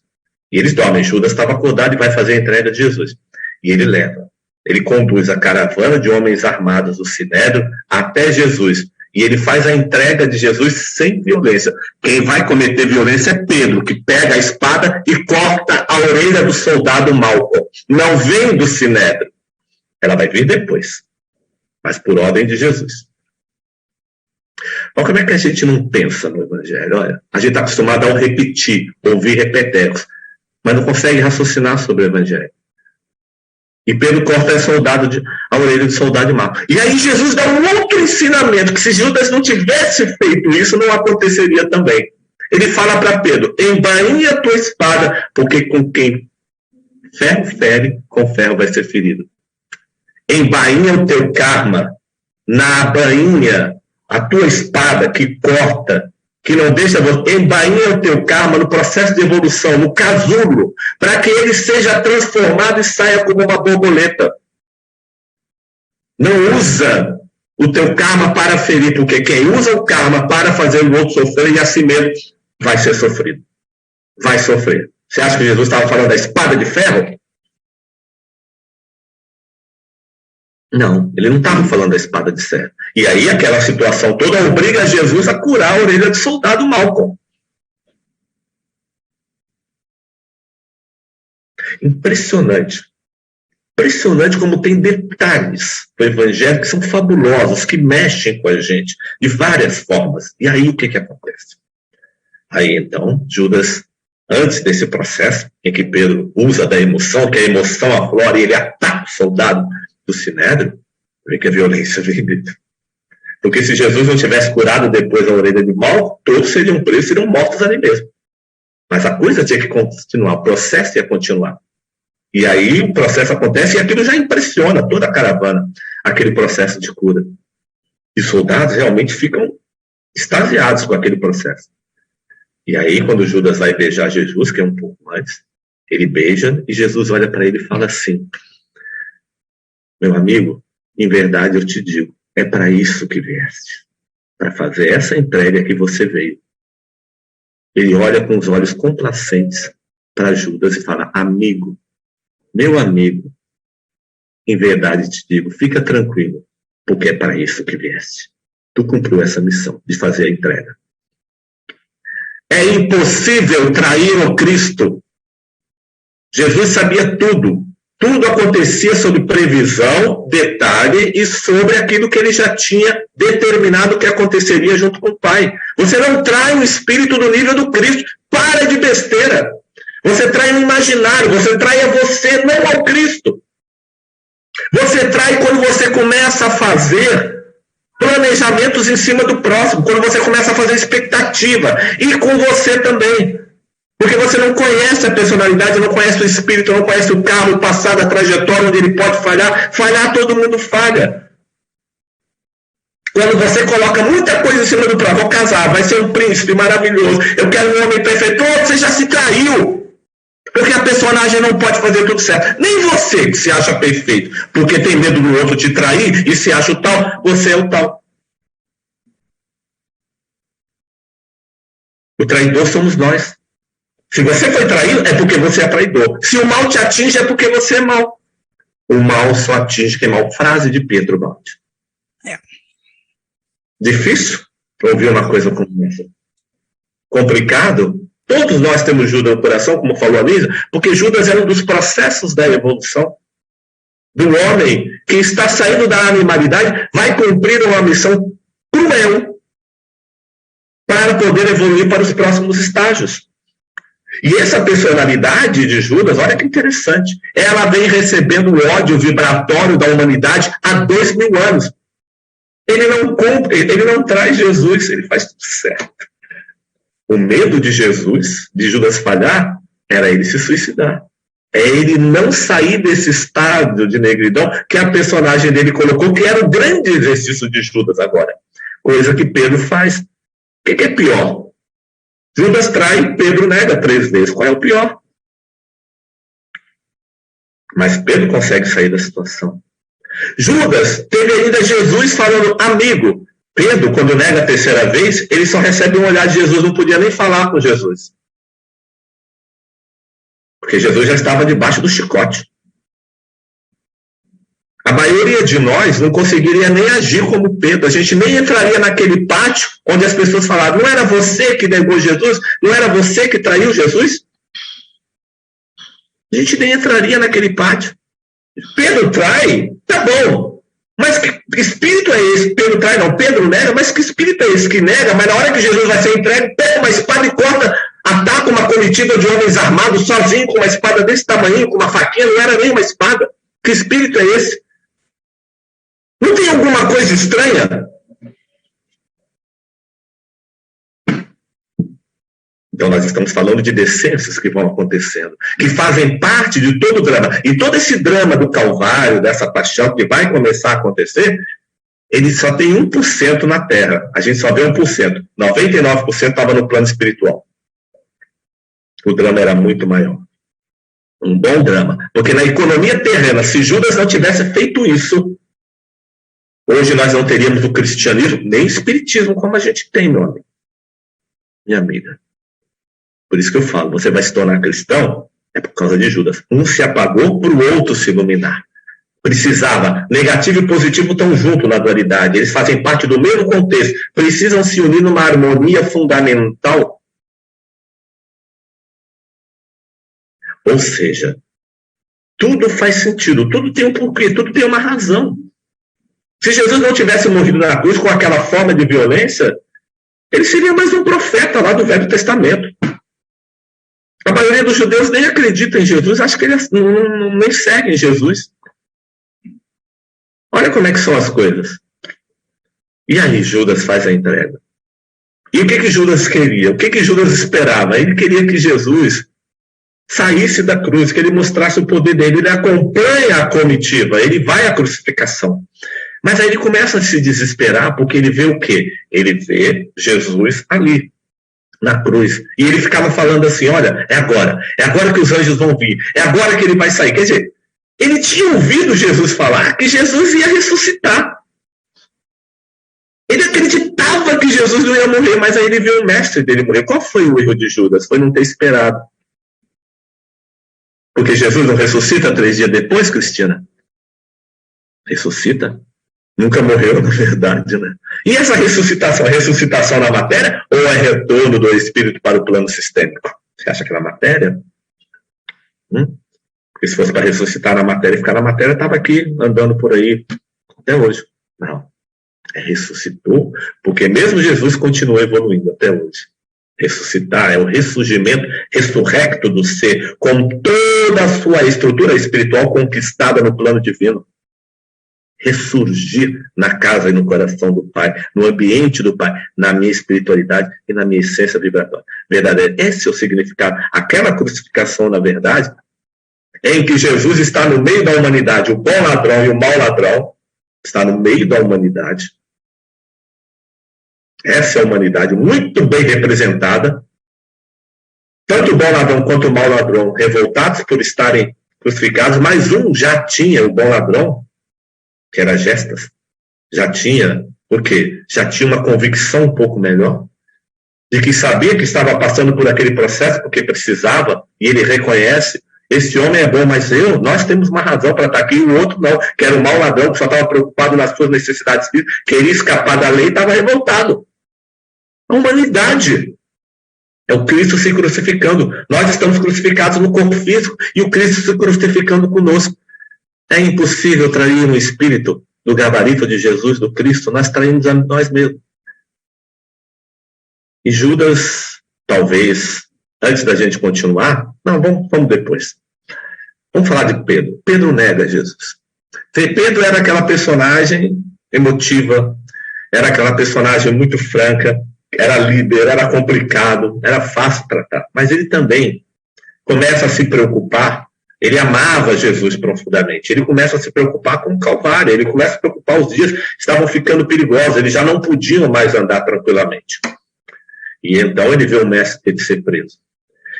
E eles dormem. Judas estava acordado e vai fazer a entrega de Jesus. E ele leva. Ele conduz a caravana de homens armados do Sinédrio até Jesus. E ele faz a entrega de Jesus sem violência. Quem vai cometer violência é Pedro, que pega a espada e corta a orelha do soldado Malco. Não vem do Sinédrio. Ela vai vir depois, mas por ordem de Jesus. Então, como é que a gente não pensa no Evangelho? Olha, a gente está acostumado a repetir, ouvir repetecos, mas não consegue raciocinar sobre o Evangelho. E Pedro corta a orelha do soldado de Malco. E aí Jesus dá um outro ensinamento, que se Judas não tivesse feito isso, não aconteceria também. Ele fala para Pedro, embainha a tua espada, porque com quem ferro fere, com ferro vai ser ferido. Embainha o teu karma, na bainha, a tua espada que corta, que não deixa você, embainha o teu karma no processo de evolução, no casulo, para que ele seja transformado e saia como uma borboleta. Não usa o teu karma para ferir, porque quem usa o karma para fazer o outro sofrer, e assim mesmo vai ser sofrido. Vai sofrer. Você acha que Jesus estava falando da espada de ferro? Não, ele não estava falando da espada de ferro. E aí aquela situação toda obriga Jesus a curar a orelha do soldado Malcolm. Impressionante. Impressionante como tem detalhes do Evangelho que são fabulosos, que mexem com a gente de várias formas. E aí o que acontece? Aí então, Judas, antes desse processo, em que Pedro usa da emoção, que a emoção aflora e ele ataca o soldado do Sinédrio, vê que a violência vem dentro. Porque se Jesus não tivesse curado depois a orelha de mal, todos seriam presos, seriam mortos ali mesmo. Mas a coisa tinha que continuar, o processo ia continuar. E aí o processo acontece e aquilo já impressiona toda a caravana, aquele processo de cura. E os soldados realmente ficam extasiados com aquele processo. E aí, quando Judas vai beijar Jesus, que é um pouco antes, ele beija e Jesus olha para ele e fala assim: meu amigo, em verdade eu te digo, é para isso que vieste, para fazer essa entrega que você veio. Ele olha com os olhos complacentes para Judas e fala: amigo, meu amigo, em verdade te digo, fica tranquilo, porque é para isso que vieste. Tu cumpriu essa missão de fazer a entrega. É impossível trair o Cristo. Jesus sabia tudo. Tudo acontecia sob previsão, detalhe e sobre aquilo que ele já tinha determinado que aconteceria junto com o Pai. Você não trai o Espírito do nível do Cristo. Para de besteira. Você trai o imaginário. Você trai a você, não ao Cristo. Você trai quando você começa a fazer planejamentos em cima do próximo, quando você começa a fazer expectativa, e com você também. Porque você não conhece a personalidade, não conhece o espírito, não conhece o carro, o passado, a trajetória, onde ele pode falhar. Falhar, todo mundo falha. Quando você coloca muita coisa em cima do próximo, vou casar, vai ser um príncipe maravilhoso, eu quero um homem perfeito, você já se traiu. Porque a personagem não pode fazer tudo certo. Nem você que se acha perfeito, porque tem medo do outro te trair e se acha o tal, você é o tal. O traidor somos nós. Se você foi traído, é porque você é traidor. Se o mal te atinge, é porque você é mal. O mal só atinge quem é mal. Frase de Pedro Baldi. É. Difícil ouvir uma coisa como essa. Complicado? Todos nós temos Judas no coração, como falou a Lígia, porque Judas era um dos processos da evolução do homem que está saindo da animalidade, vai cumprir uma missão cruel para poder evoluir para os próximos estágios. E essa personalidade de Judas, olha que interessante, ela vem recebendo o ódio vibratório da humanidade há 2000 anos. Ele não traz Jesus, ele faz tudo certo. O medo de Jesus, de Judas falhar, era ele se suicidar. É ele não sair desse estado de negridão que a personagem dele colocou, que era o grande exercício de Judas agora. Coisa que Pedro faz. O que é pior? Judas trai, Pedro nega 3 vezes. Qual é o pior? Mas Pedro consegue sair da situação. Judas teve ainda Jesus falando, amigo. Pedro, quando nega a 3ª vez, ele só recebe um olhar de Jesus, não podia nem falar com Jesus. Porque Jesus já estava debaixo do chicote. A maioria de nós não conseguiria nem agir como Pedro. A gente nem entraria naquele pátio onde as pessoas falavam, não era você que negou Jesus? Não era você que traiu Jesus? A gente nem entraria naquele pátio. Pedro trai? Tá bom. Mas que espírito é esse? Pedro trai, não. Pedro nega, mas que espírito é esse que nega? Mas na hora que Jesus vai ser entregue, pega uma espada e corta, ataca uma comitiva de homens armados, sozinho, com uma espada desse tamanho, com uma faquinha, não era nem uma espada. Que espírito é esse? Não tem alguma coisa estranha? Então nós estamos falando de decências que vão acontecendo, que fazem parte de todo o drama. E todo esse drama do Calvário, dessa paixão que vai começar a acontecer, ele só tem 1% na Terra. A gente só vê 1%. 99% estava no plano espiritual. O drama era muito maior. Um bom drama. Porque na economia terrena, se Judas não tivesse feito isso, hoje nós não teríamos o cristianismo, nem o espiritismo como a gente tem, meu amigo. Minha amiga. Por isso que eu falo, você vai se tornar cristão, é por causa de Judas. Um se apagou para o outro se iluminar. Precisava. Negativo e positivo estão juntos na dualidade. Eles fazem parte do mesmo contexto. Precisam se unir numa harmonia fundamental. Ou seja, Tudo faz sentido, tudo tem um porquê, tudo tem uma razão. Se Jesus não tivesse morrido na cruz com aquela forma de violência, ele seria mais um profeta lá do Velho Testamento. A maioria dos judeus nem acredita em Jesus, acha que eles nem seguem Jesus. Olha como é que são as coisas. E aí Judas faz a entrega. E o que Judas queria? O que Judas esperava? Ele queria que Jesus saísse da cruz, que ele mostrasse o poder dele. Ele acompanha a comitiva, ele vai à crucificação. Mas aí ele começa a se desesperar, porque ele vê o quê? Ele vê Jesus ali, na cruz. E ele ficava falando assim, olha, é agora que os anjos vão vir, é agora que ele vai sair. Quer dizer, ele tinha ouvido Jesus falar que Jesus ia ressuscitar. Ele acreditava que Jesus não ia morrer, mas aí ele viu o mestre dele morrer. Qual foi o erro de Judas? Foi não ter esperado. Porque Jesus não ressuscita 3 dias depois, Cristina? Ressuscita? Nunca morreu, na verdade, né? E essa ressuscitação, é ressuscitação na matéria ou é retorno do espírito para o plano sistêmico? Você acha que é na matéria? Porque se fosse para ressuscitar na matéria e ficar na matéria, estava aqui andando por aí até hoje. Não. Ressuscitou, porque mesmo Jesus continua evoluindo até hoje. Ressuscitar é o ressurgimento, ressurrecto do ser, com toda a sua estrutura espiritual conquistada no plano divino. Ressurgir na casa e no coração do Pai, no ambiente do Pai, na minha espiritualidade e na minha essência vibratória. Verdadeiro. Esse é o significado. Aquela crucificação, na verdade, em que Jesus está no meio da humanidade, o bom ladrão e o mau ladrão, está no meio da humanidade. Essa é a humanidade muito bem representada. Tanto o bom ladrão quanto o mau ladrão revoltados por estarem crucificados, mas um já tinha, o bom ladrão, que era Gestas, já tinha, o quê? Já tinha uma convicção um pouco melhor, de que sabia que estava passando por aquele processo porque precisava, e ele reconhece, esse homem é bom, mas nós temos uma razão para estar aqui, e o outro não, que era o mau ladrão, que só estava preocupado nas suas necessidades físicas, queria escapar da lei e estava revoltado. A humanidade é o Cristo se crucificando. Nós estamos crucificados no corpo físico e o Cristo se crucificando conosco. É impossível trair um espírito do gabarito de Jesus, do Cristo. Nós traímos a nós mesmos. E Judas, talvez, antes da gente continuar, não, vamos depois. Vamos falar de Pedro. Pedro nega Jesus. Pedro era aquela personagem emotiva, era aquela personagem muito franca, era líder, era complicado, era fácil tratar. Mas ele também começa a se preocupar, ele amava Jesus profundamente, ele começa a se preocupar com o Calvário, ele começa a se preocupar, os dias estavam ficando perigosos, eles já não podiam mais andar tranquilamente. E então ele vê o mestre ter de ser preso.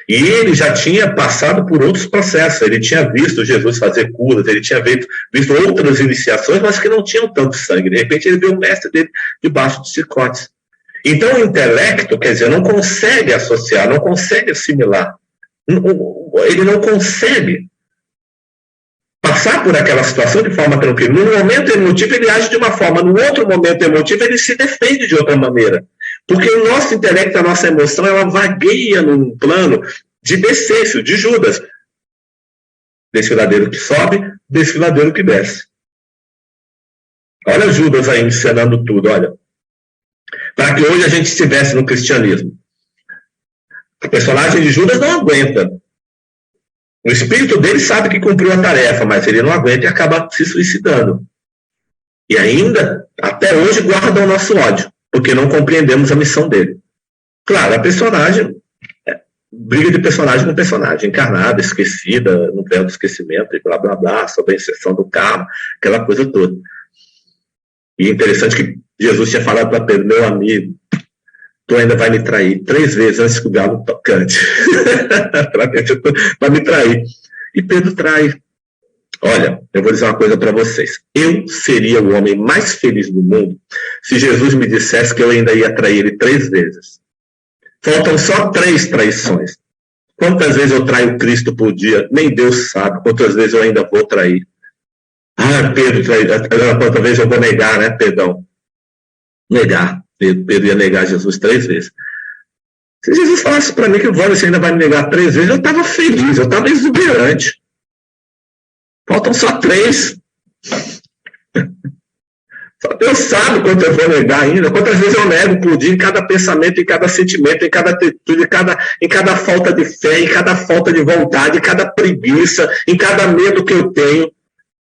E ele já tinha passado por outros processos, ele tinha visto Jesus fazer curas, ele tinha visto outras iniciações, mas que não tinham tanto sangue. De repente ele vê o mestre dele debaixo de chicotes. Então o intelecto, quer dizer, não consegue associar, não consegue assimilar. Ele não consegue passar por aquela situação de forma tranquila. No momento emotivo ele age de uma forma, no outro momento emotivo ele se defende de outra maneira. Porque o nosso intelecto, a nossa emoção, ela vagueia num plano de decêncio, de Judas. Desfiladeiro que sobe, desfiladeiro que desce. Olha Judas aí ensinando tudo, olha. Para que hoje a gente estivesse no cristianismo. A personagem de Judas não aguenta. O espírito dele sabe que cumpriu a tarefa, mas ele não aguenta e acaba se suicidando. E ainda, até hoje, guarda o nosso ódio, porque não compreendemos a missão dele. Claro, a personagem, briga de personagem com personagem, encarnada, esquecida, no véu do esquecimento, e blá, blá, blá, sobre a inserção do karma, aquela coisa toda. E é interessante que Jesus tinha falado para Pedro, meu amigo, tu ainda vai me trair 3 vezes antes que o galo cante. Vai me trair. E Pedro trai. Olha, eu vou dizer uma coisa para vocês. Eu seria o homem mais feliz do mundo se Jesus me dissesse que eu ainda ia trair ele 3 vezes. Faltam só 3 traições. Quantas vezes eu traio Cristo por dia? Nem Deus sabe. Quantas vezes eu ainda vou trair? Ah, Pedro traiu. Quantas vezes eu vou negar, né, Pedrão? Negar. Pedro ia negar Jesus 3 vezes. Se Jesus falasse para mim que você ainda vai me negar 3 vezes, eu estava feliz, eu estava exuberante. Faltam só 3. Só Deus sabe quanto eu vou negar ainda, quantas vezes eu nego por dia em cada pensamento, em cada sentimento, em cada atitude, em cada falta de fé, em cada falta de vontade, em cada preguiça, em cada medo que eu tenho.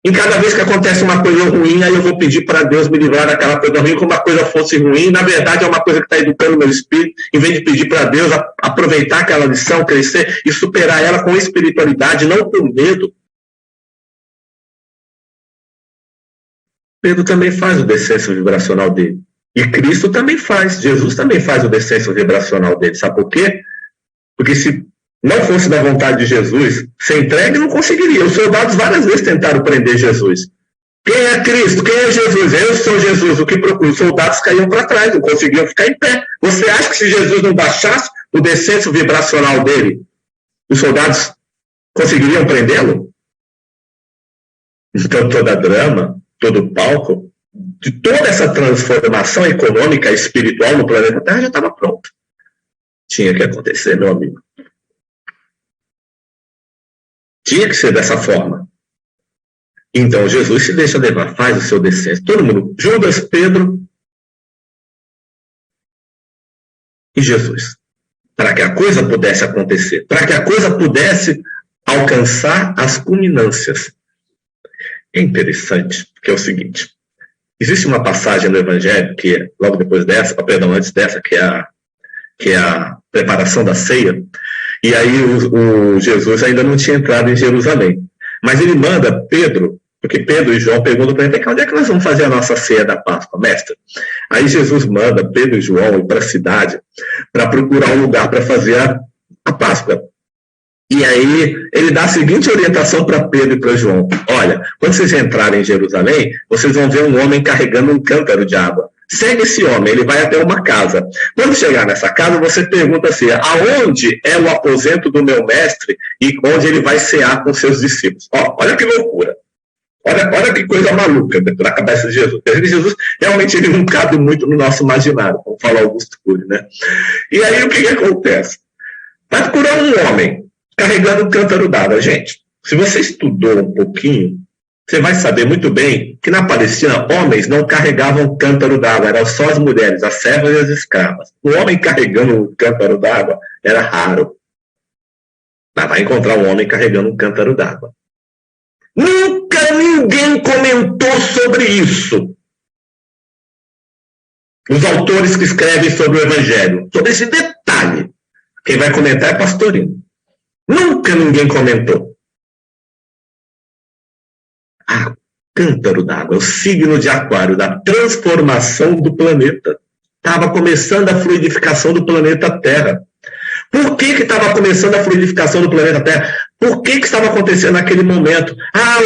Em cada vez que acontece uma coisa ruim, aí eu vou pedir para Deus me livrar daquela coisa ruim, como uma coisa fosse ruim. Na verdade, é uma coisa que está educando meu espírito. Em vez de pedir para Deus aproveitar aquela lição, crescer e superar ela com espiritualidade, não com medo. Pedro também faz o descenso vibracional dele. E Cristo também faz. Jesus também faz o descenso vibracional dele. Sabe por quê? Porque se não fosse da vontade de Jesus, ser entregue não conseguiria. Os soldados várias vezes tentaram prender Jesus. Quem é Cristo? Quem é Jesus? Eu sou Jesus. O que procura? Os soldados caíam para trás, não conseguiam ficar em pé. Você acha que se Jesus não baixasse o descenso vibracional dele, os soldados conseguiriam prendê-lo? Então toda drama, todo palco, de toda essa transformação econômica e espiritual no planeta Terra já estava pronto. Tinha que acontecer, meu amigo. Tinha que ser dessa forma. Então Jesus se deixa levar, faz o seu descenso. Todo mundo, Judas, Pedro e Jesus. Para que a coisa pudesse acontecer, para que a coisa pudesse alcançar as culminâncias. É interessante, que é o seguinte, existe uma passagem no Evangelho, que logo depois dessa, antes dessa, que é a preparação da ceia, e aí o Jesus ainda não tinha entrado em Jerusalém. Mas ele manda Pedro, porque Pedro e João perguntam para ele, onde é que nós vamos fazer a nossa ceia da Páscoa, mestre? Aí Jesus manda Pedro e João ir para a cidade para procurar um lugar para fazer a Páscoa. E aí ele dá a seguinte orientação para Pedro e para João. Olha, quando vocês entrarem em Jerusalém, vocês vão ver um homem carregando um cântaro de água. Segue esse homem, ele vai até uma casa. Quando chegar nessa casa, você pergunta assim, aonde é o aposento do meu mestre e onde ele vai cear com seus discípulos? Olha que loucura. Olha que coisa maluca na cabeça de Jesus. Porque Jesus realmente ele não cabe muito no nosso imaginário, como fala Augusto Cury, né? E aí o que acontece? Vai procurar um homem carregando um cântaro d'água. Gente, se você estudou um pouquinho, você vai saber muito bem que na Palestina, homens não carregavam cântaro d'água, eram só as mulheres, as servas e as escravas. O homem carregando um cântaro d'água era raro. Mas vai encontrar um homem carregando um cântaro d'água. Nunca ninguém comentou sobre isso. Os autores que escrevem sobre o Evangelho, sobre esse detalhe. Quem vai comentar é Pastorino. Nunca ninguém comentou. Cântaro d'água, o signo de Aquário, da transformação do planeta. Estava começando a fluidificação do planeta Terra. Por que estava começando a fluidificação do planeta Terra? Por que estava acontecendo naquele momento?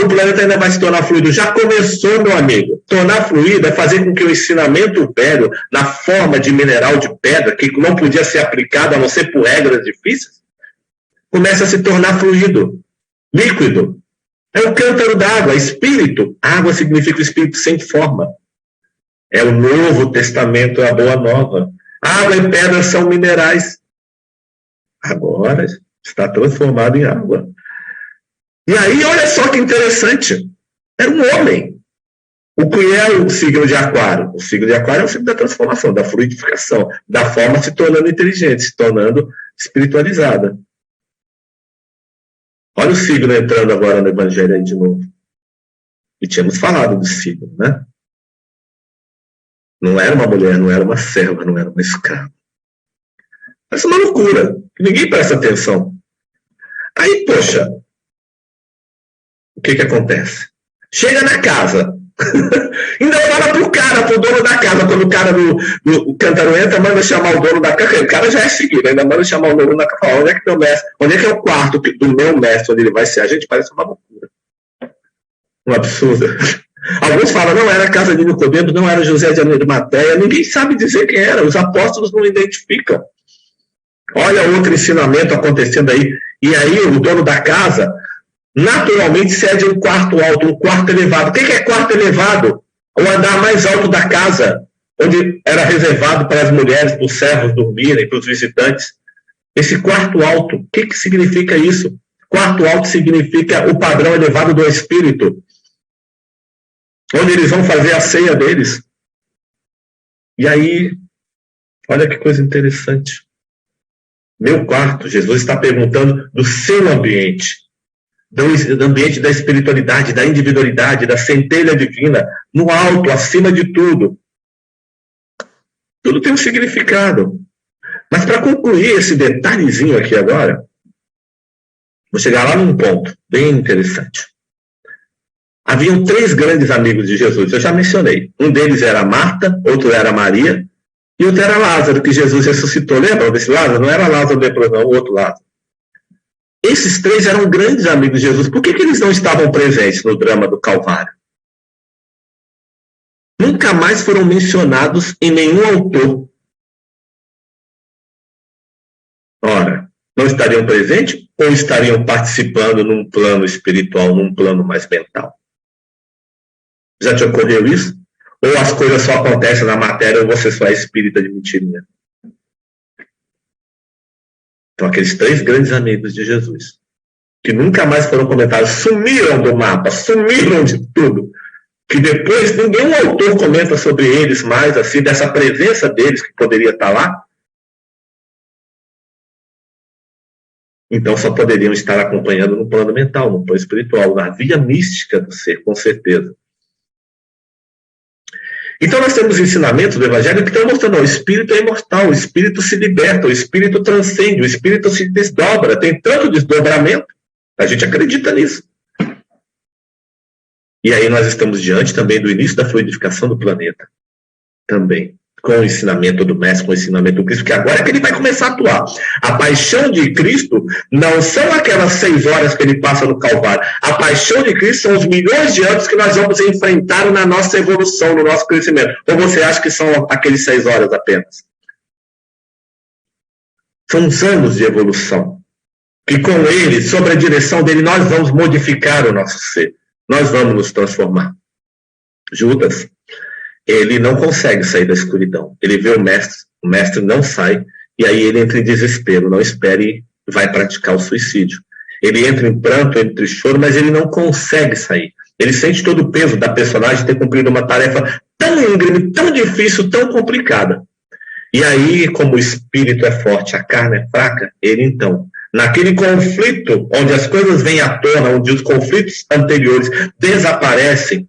O planeta ainda vai se tornar fluido. Já começou, meu amigo. Tornar fluido é fazer com que o ensinamento velho, na forma de mineral de pedra, que não podia ser aplicado a não ser por regras difíceis, comece a se tornar fluido, líquido. É o cântaro d'água, espírito. Água significa o espírito sem forma. É o Novo Testamento, é a Boa Nova. Água e pedra são minerais. Agora está transformado em água. E aí, olha só que interessante. Era um homem. O que é o signo de Aquário? O signo de Aquário é o signo da transformação, da fluidificação, da forma se tornando inteligente, se tornando espiritualizada. Olha o signo entrando agora no Evangelho aí de novo. E tínhamos falado do signo, né? Não era uma mulher, não era uma serva, não era uma escrava. Essa é uma loucura. Ninguém presta atenção. Aí, poxa, o que acontece? Chega na casa. Ainda fala pro dono da casa. Quando o cara do cântaro entra, manda chamar o dono da casa. O cara já é seguido, ainda manda chamar o dono da casa. Fala, onde é que teu mestre? Onde é que é o quarto do meu mestre, onde ele vai ser? A gente parece uma loucura. Um absurdo. Alguns falam, não era a casa de Nicodemo, não era José de Arimateia. Ninguém sabe dizer quem era. Os apóstolos não identificam. Olha outro ensinamento acontecendo aí. E aí o dono da casa naturalmente cede um quarto alto, um quarto elevado. O que é quarto elevado? O andar mais alto da casa, onde era reservado para as mulheres, para os servos dormirem, para os visitantes. Esse quarto alto, o que significa isso? Quarto alto significa o padrão elevado do Espírito, onde eles vão fazer a ceia deles. E aí, olha que coisa interessante. Meu quarto, Jesus está perguntando do seu ambiente, do ambiente da espiritualidade, da individualidade, da centelha divina, no alto, acima de tudo. Tudo tem um significado. Mas para concluir esse detalhezinho aqui agora, vou chegar lá num ponto bem interessante. Haviam 3 grandes amigos de Jesus, eu já mencionei. Um deles era Marta, outro era Maria, e outro era Lázaro, que Jesus ressuscitou. Lembra desse Lázaro? Não era Lázaro leproso, não, o outro Lázaro. Esses 3 eram grandes amigos de Jesus. Por que eles não estavam presentes no drama do Calvário? Nunca mais foram mencionados em nenhum autor. Ora, não estariam presentes ou estariam participando num plano espiritual, num plano mais mental? Já te ocorreu isso? Ou as coisas só acontecem na matéria ou você só é espírita de mentirinha? Então, aqueles 3 grandes amigos de Jesus, que nunca mais foram comentados, sumiram do mapa, sumiram de tudo, que depois nenhum autor comenta sobre eles mais, assim, dessa presença deles que poderia estar lá. Então, só poderiam estar acompanhando no plano mental, no plano espiritual, na via mística do ser, com certeza. Então nós temos ensinamentos do Evangelho que estão mostrando, o espírito é imortal, o espírito se liberta, o espírito transcende, o espírito se desdobra, tem tanto desdobramento, a gente acredita nisso. E aí nós estamos diante também do início da fluidificação do planeta, também, com o ensinamento do Mestre, com o ensinamento do Cristo, que agora é que ele vai começar a atuar. A paixão de Cristo não são aquelas 6 horas que ele passa no Calvário. A paixão de Cristo são os milhões de anos que nós vamos enfrentar na nossa evolução, no nosso crescimento. Ou você acha que são aqueles 6 horas apenas? São os anos de evolução. Que com ele, sob a direção dele, nós vamos modificar o nosso ser. Nós vamos nos transformar. Judas, ele não consegue sair da escuridão. Ele vê o mestre não sai, e aí ele entra em desespero, não espera e vai praticar o suicídio. Ele entra em pranto, entra em choro, mas ele não consegue sair. Ele sente todo o peso da personagem ter cumprido uma tarefa tão íngreme, tão difícil, tão complicada. E aí, como o espírito é forte, a carne é fraca, ele então, naquele conflito, onde as coisas vêm à tona, onde os conflitos anteriores desaparecem,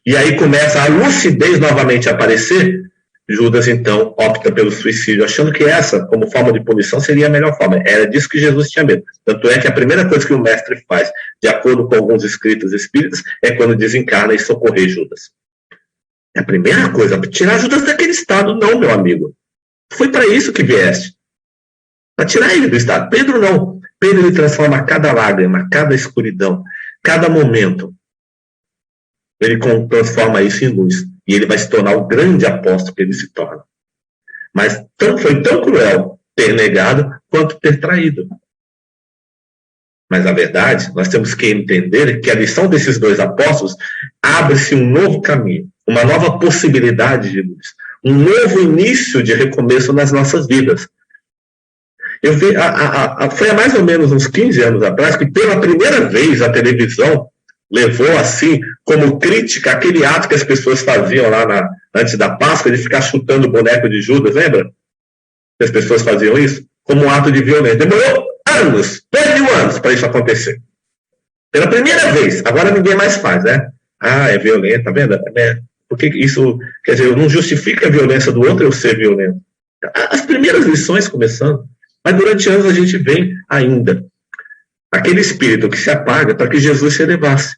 e aí começa a lucidez novamente a aparecer, Judas, então, opta pelo suicídio, achando que essa, como forma de punição, seria a melhor forma. Era disso que Jesus tinha medo. Tanto é que a primeira coisa que o mestre faz, de acordo com alguns escritos espíritas, é quando desencarna e socorrer Judas. É a primeira coisa, tirar Judas daquele estado. Não, meu amigo. Foi para isso que vieste. Para tirar ele do estado. Pedro não. Pedro ele transforma cada lágrima, cada escuridão, cada momento. Ele transforma isso em luz. E ele vai se tornar o grande apóstolo que ele se torna. Mas foi tão cruel ter negado quanto ter traído. Mas, na verdade, nós temos que entender que a lição desses 2 apóstolos abre-se um novo caminho, uma nova possibilidade de luz, um novo início de recomeço nas nossas vidas. Eu vi, foi há mais ou menos uns 15 anos atrás que, pela primeira vez, a televisão levou assim como crítica aquele ato que as pessoas faziam lá antes da Páscoa, de ficar chutando o boneco de Judas, lembra? Que as pessoas faziam isso como um ato de violência. Demorou anos, 2.000 anos para isso acontecer. Pela primeira vez, agora ninguém mais faz, né? Ah, é violento, tá vendo? Porque isso, quer dizer, não justifica a violência do outro eu ser violento. As primeiras lições começando, mas durante anos a gente vem ainda aquele espírito que se apaga para que Jesus se elevasse.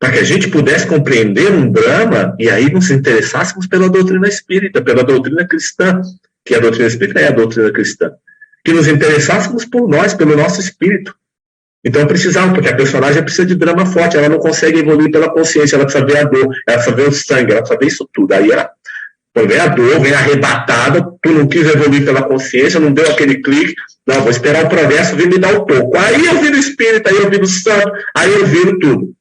Para que a gente pudesse compreender um drama e aí nos interessássemos pela doutrina espírita, pela doutrina cristã, que a doutrina espírita é a doutrina cristã. Que nos interessássemos por nós, pelo nosso espírito. Então precisava, porque a personagem precisa de drama forte, ela não consegue evoluir pela consciência, ela precisa ver a dor, ela precisa ver o sangue, ela precisa ver isso tudo. Aí ela vem a dor, vem arrebatada, tu não quis evoluir pela consciência, não deu aquele clique, não, vou esperar o progresso vir me dar o toco. Aí eu viro espírita, aí eu viro santo, aí eu viro tudo.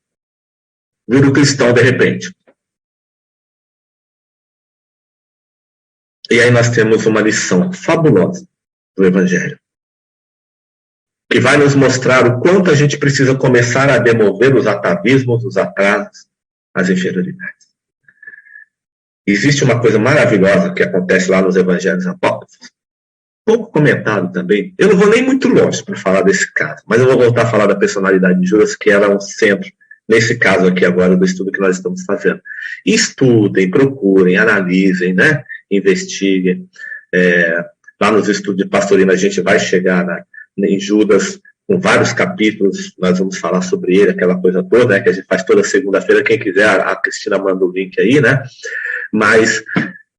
Viro cristão de repente. E aí nós temos uma lição fabulosa do Evangelho. que vai nos mostrar o quanto a gente precisa começar a demover os atavismos, os atrasos, as inferioridades. Existe uma coisa maravilhosa que acontece lá nos Evangelhos Apócrifos, pouco comentado também. Eu não vou nem muito longe para falar desse caso, mas eu vou voltar a falar da personalidade de Judas, que era um centro, nesse caso aqui agora, do estudo que nós estamos fazendo. Estudem, procurem, analisem, né? Investiguem. Lá nos estudos de Pastorino a gente vai chegar em Judas, com vários capítulos, nós vamos falar sobre ele, aquela coisa toda, né, que a gente faz toda segunda-feira. Quem quiser, a Cristina manda o link aí, né? Mas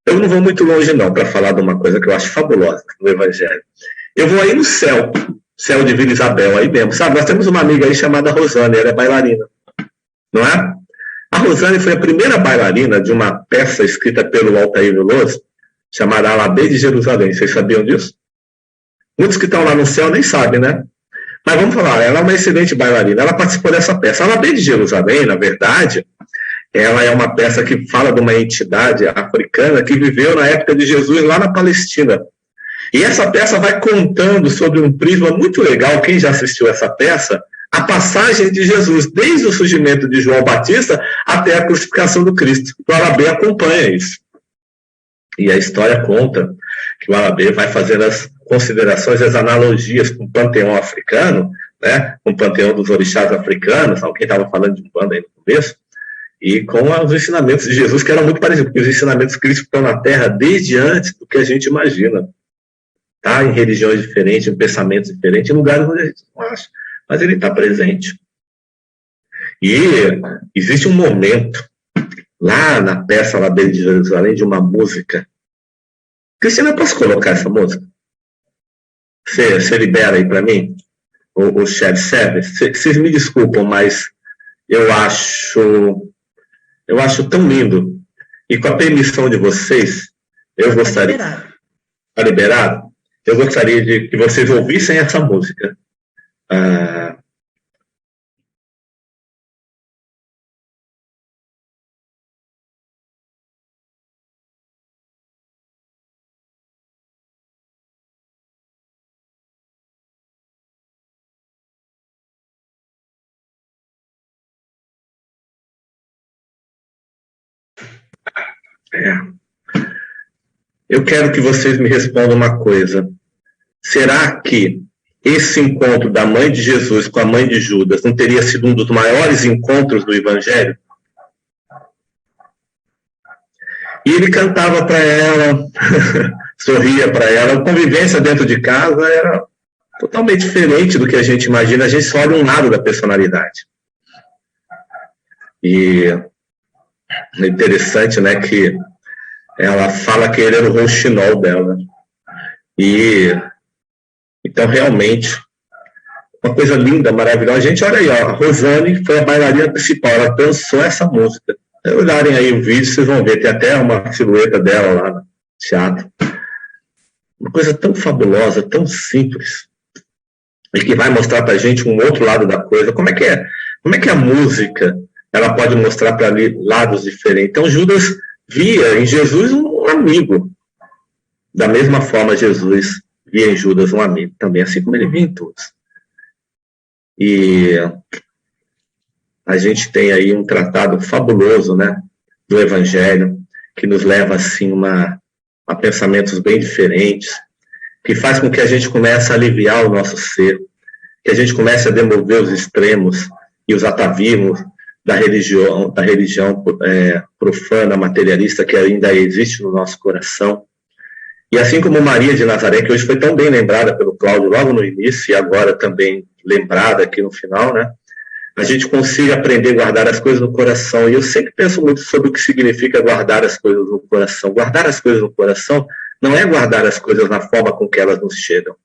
eu não vou muito longe, não, para falar de uma coisa que eu acho fabulosa no Evangelho. Eu vou aí no céu de Vila Isabel, aí mesmo, sabe? Nós temos uma amiga aí chamada Rosane, ela é bailarina, não é? A Rosane foi a primeira bailarina de uma peça escrita pelo Altair Veloso, chamada Alabê de Jerusalém. Vocês sabiam disso? Muitos que estão lá no céu nem sabem, né? Mas vamos falar, ela é uma excelente bailarina, ela participou dessa peça. A Alabê de Jerusalém, na verdade, ela é uma peça que fala de uma entidade africana que viveu na época de Jesus lá na Palestina. E essa peça vai contando sobre um prisma muito legal, quem já assistiu essa peça, a passagem de Jesus, desde o surgimento de João Batista até a crucificação do Cristo. O Alabê acompanha isso. E a história conta que o Alabê vai fazendo as considerações, as analogias com o panteão africano, né, com o panteão dos orixás africanos, alguém estava falando de Umbanda aí no começo, e com os ensinamentos de Jesus, que eram muito parecidos, porque os ensinamentos de Cristo estão na Terra desde antes do que a gente imagina. Tá? Em religiões diferentes, em pensamentos diferentes, em lugares onde a gente não acha. Mas ele está presente. E existe um momento, lá na peça Alabê de Jerusalém, de uma música. Cristina, eu posso colocar essa música? Você libera aí para mim? O Shared Service? Vocês me desculpam, mas eu acho tão lindo. E com a permissão de vocês, eu gostaria... Está liberado? Eu gostaria de que vocês ouvissem essa música. Eu quero que vocês me respondam uma coisa. Será que esse encontro da mãe de Jesus com a mãe de Judas não teria sido um dos maiores encontros do Evangelho? E ele cantava para ela, sorria para ela. A convivência dentro de casa era totalmente diferente do que a gente imagina. A gente só olha um lado da personalidade. E é interessante, né, que ela fala que ele era o rouxinol dela. E então, realmente, uma coisa linda, maravilhosa. Gente, olha aí, ó, a Rosane foi a bailarina principal, ela dançou essa música. Se olharem aí o vídeo, vocês vão ver, tem até uma silhueta dela lá no teatro. Uma coisa tão fabulosa, tão simples, e que vai mostrar pra gente um outro lado da coisa. Como é que a música, ela pode mostrar para lados diferentes? Então, Judas via em Jesus um amigo. Da mesma forma, Jesus via em Judas um amigo também, assim como ele via em todos. E a gente tem aí um tratado fabuloso, né, do Evangelho, que nos leva assim a pensamentos bem diferentes, que faz com que a gente comece a aliviar o nosso ser, que a gente comece a demover os extremos e os atavismos da religião profana, materialista, que ainda existe no nosso coração. E assim como Maria de Nazaré, que hoje foi tão bem lembrada pelo Cláudio logo no início, e agora também lembrada aqui no final, né? A gente consiga aprender a guardar as coisas no coração. E eu sempre penso muito sobre o que significa guardar as coisas no coração. Guardar as coisas no coração não é guardar as coisas na forma com que elas nos chegam,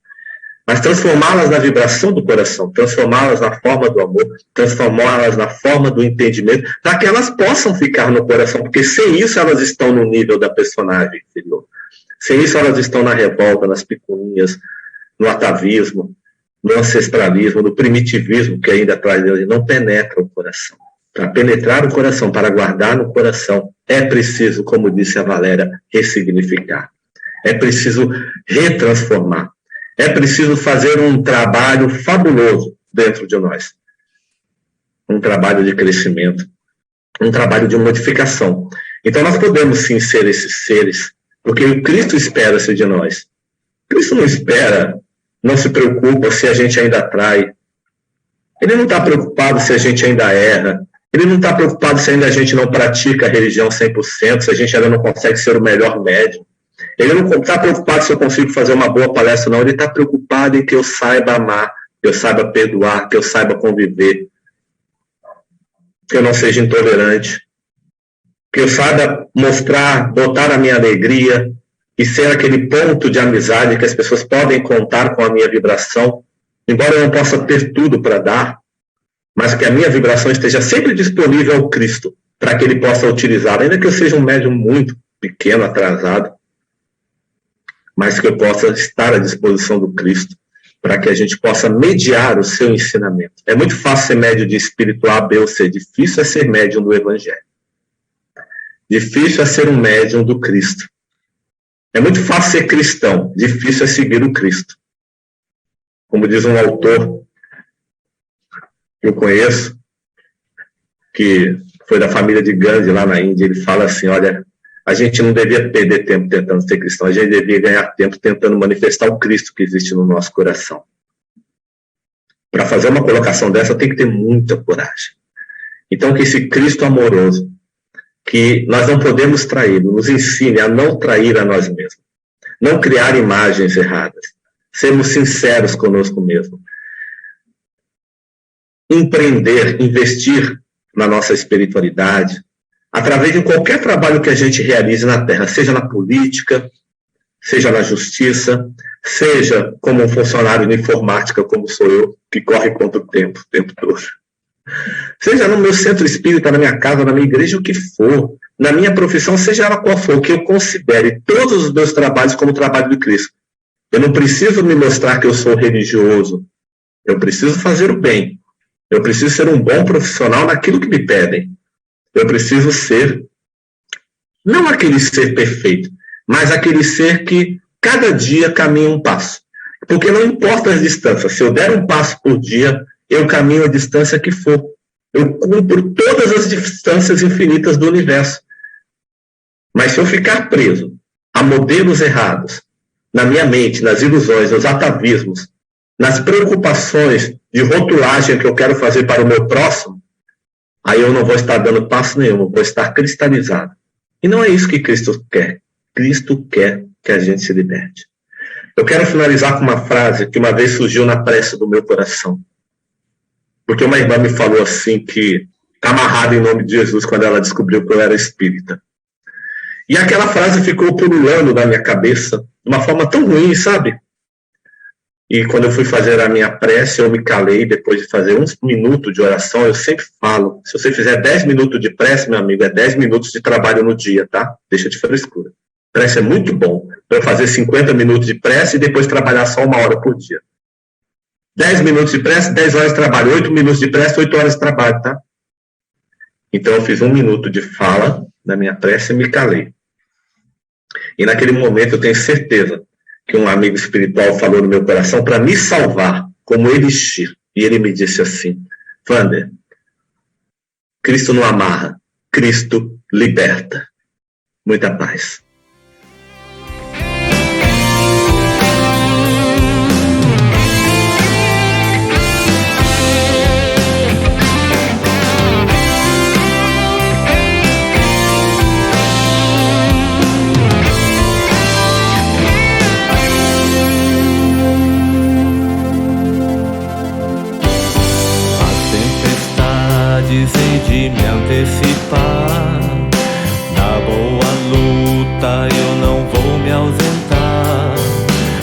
mas transformá-las na vibração do coração, transformá-las na forma do amor, transformá-las na forma do entendimento, para que elas possam ficar no coração, porque sem isso elas estão no nível da personagem inferior. Sem isso, elas estão na revolta, nas picuinhas, no atavismo, no ancestralismo, no primitivismo que ainda traz Deus e não penetra o coração. Para penetrar o coração, para guardar no coração, é preciso, como disse a Valéria, ressignificar. É preciso retransformar. É preciso fazer um trabalho fabuloso dentro de nós. Um trabalho de crescimento, um trabalho de modificação. Então nós podemos sim ser esses seres, porque o Cristo espera-se de nós. Cristo não espera, não se preocupa se a gente ainda trai. Ele não está preocupado se a gente ainda erra. Ele não está preocupado se ainda a gente não pratica a religião 100%, se a gente ainda não consegue ser o melhor médium. Ele não está preocupado se eu consigo fazer uma boa palestra, não. Ele está preocupado em que eu saiba amar, que eu saiba perdoar, que eu saiba conviver, que eu não seja intolerante, que eu saiba mostrar, botar a minha alegria e ser aquele ponto de amizade que as pessoas podem contar com a minha vibração, embora eu não possa ter tudo para dar, mas que a minha vibração esteja sempre disponível ao Cristo, para que ele possa utilizar, ainda que eu seja um médium muito pequeno, atrasado, mas que eu possa estar à disposição do Cristo, para que a gente possa mediar o seu ensinamento. É muito fácil ser médium de espírito A, B ou C, difícil é ser médium do Evangelho. Difícil é ser um médium do Cristo. É muito fácil ser cristão, difícil é seguir o Cristo. Como diz um autor que eu conheço, que foi da família de Gandhi lá na Índia, ele fala assim, olha, a gente não devia perder tempo tentando ser cristão, a gente devia ganhar tempo tentando manifestar o Cristo que existe no nosso coração. Para fazer uma colocação dessa, tem que ter muita coragem. Então, que esse Cristo amoroso, que nós não podemos trair, nos ensine a não trair a nós mesmos, não criar imagens erradas, sermos sinceros conosco mesmo, empreender, investir na nossa espiritualidade, através de qualquer trabalho que a gente realize na Terra, seja na política, seja na justiça, seja como um funcionário de informática, como sou eu, que corre contra o tempo todo. Seja no meu centro espírita, na minha casa, na minha igreja, o que for, na minha profissão, seja ela qual for, que eu considere todos os meus trabalhos como trabalho de Cristo. Eu não preciso me mostrar que eu sou religioso, eu preciso fazer o bem, eu preciso ser um bom profissional naquilo que me pedem. Eu preciso ser, não aquele ser perfeito, mas aquele ser que cada dia caminha um passo. Porque não importa as distâncias, se eu der um passo por dia, eu caminho a distância que for. Eu cumpro todas as distâncias infinitas do universo. Mas se eu ficar preso a modelos errados, na minha mente, nas ilusões, nos atavismos, nas preocupações de rotulagem que eu quero fazer para o meu próximo, aí eu não vou estar dando passo nenhum, eu vou estar cristalizado. E não é isso que Cristo quer. Cristo quer que a gente se liberte. Eu quero finalizar com uma frase que uma vez surgiu na prece do meu coração. Porque uma irmã me falou assim que está amarrada em nome de Jesus quando ela descobriu que eu era espírita. E aquela frase ficou pululando na minha cabeça de uma forma tão ruim, sabe? E quando eu fui fazer a minha prece, eu me calei. Depois de fazer uns minutos de oração, eu sempre falo, se você fizer 10 minutos de prece, meu amigo, é 10 minutos de trabalho no dia, tá? Deixa de frescura. Prece é muito bom. Para eu fazer 50 minutos de prece e depois trabalhar só 1 hora por dia. 10 minutos de prece, 10 horas de trabalho. 8 minutos de prece, 8 horas de trabalho, tá? Então eu fiz 1 minuto de fala na minha prece e me calei. E naquele momento eu tenho certeza que um amigo espiritual falou no meu coração para me salvar como elixir. E ele me disse assim, Wander, Cristo não amarra, Cristo liberta. Muita paz. Hei de me antecipar.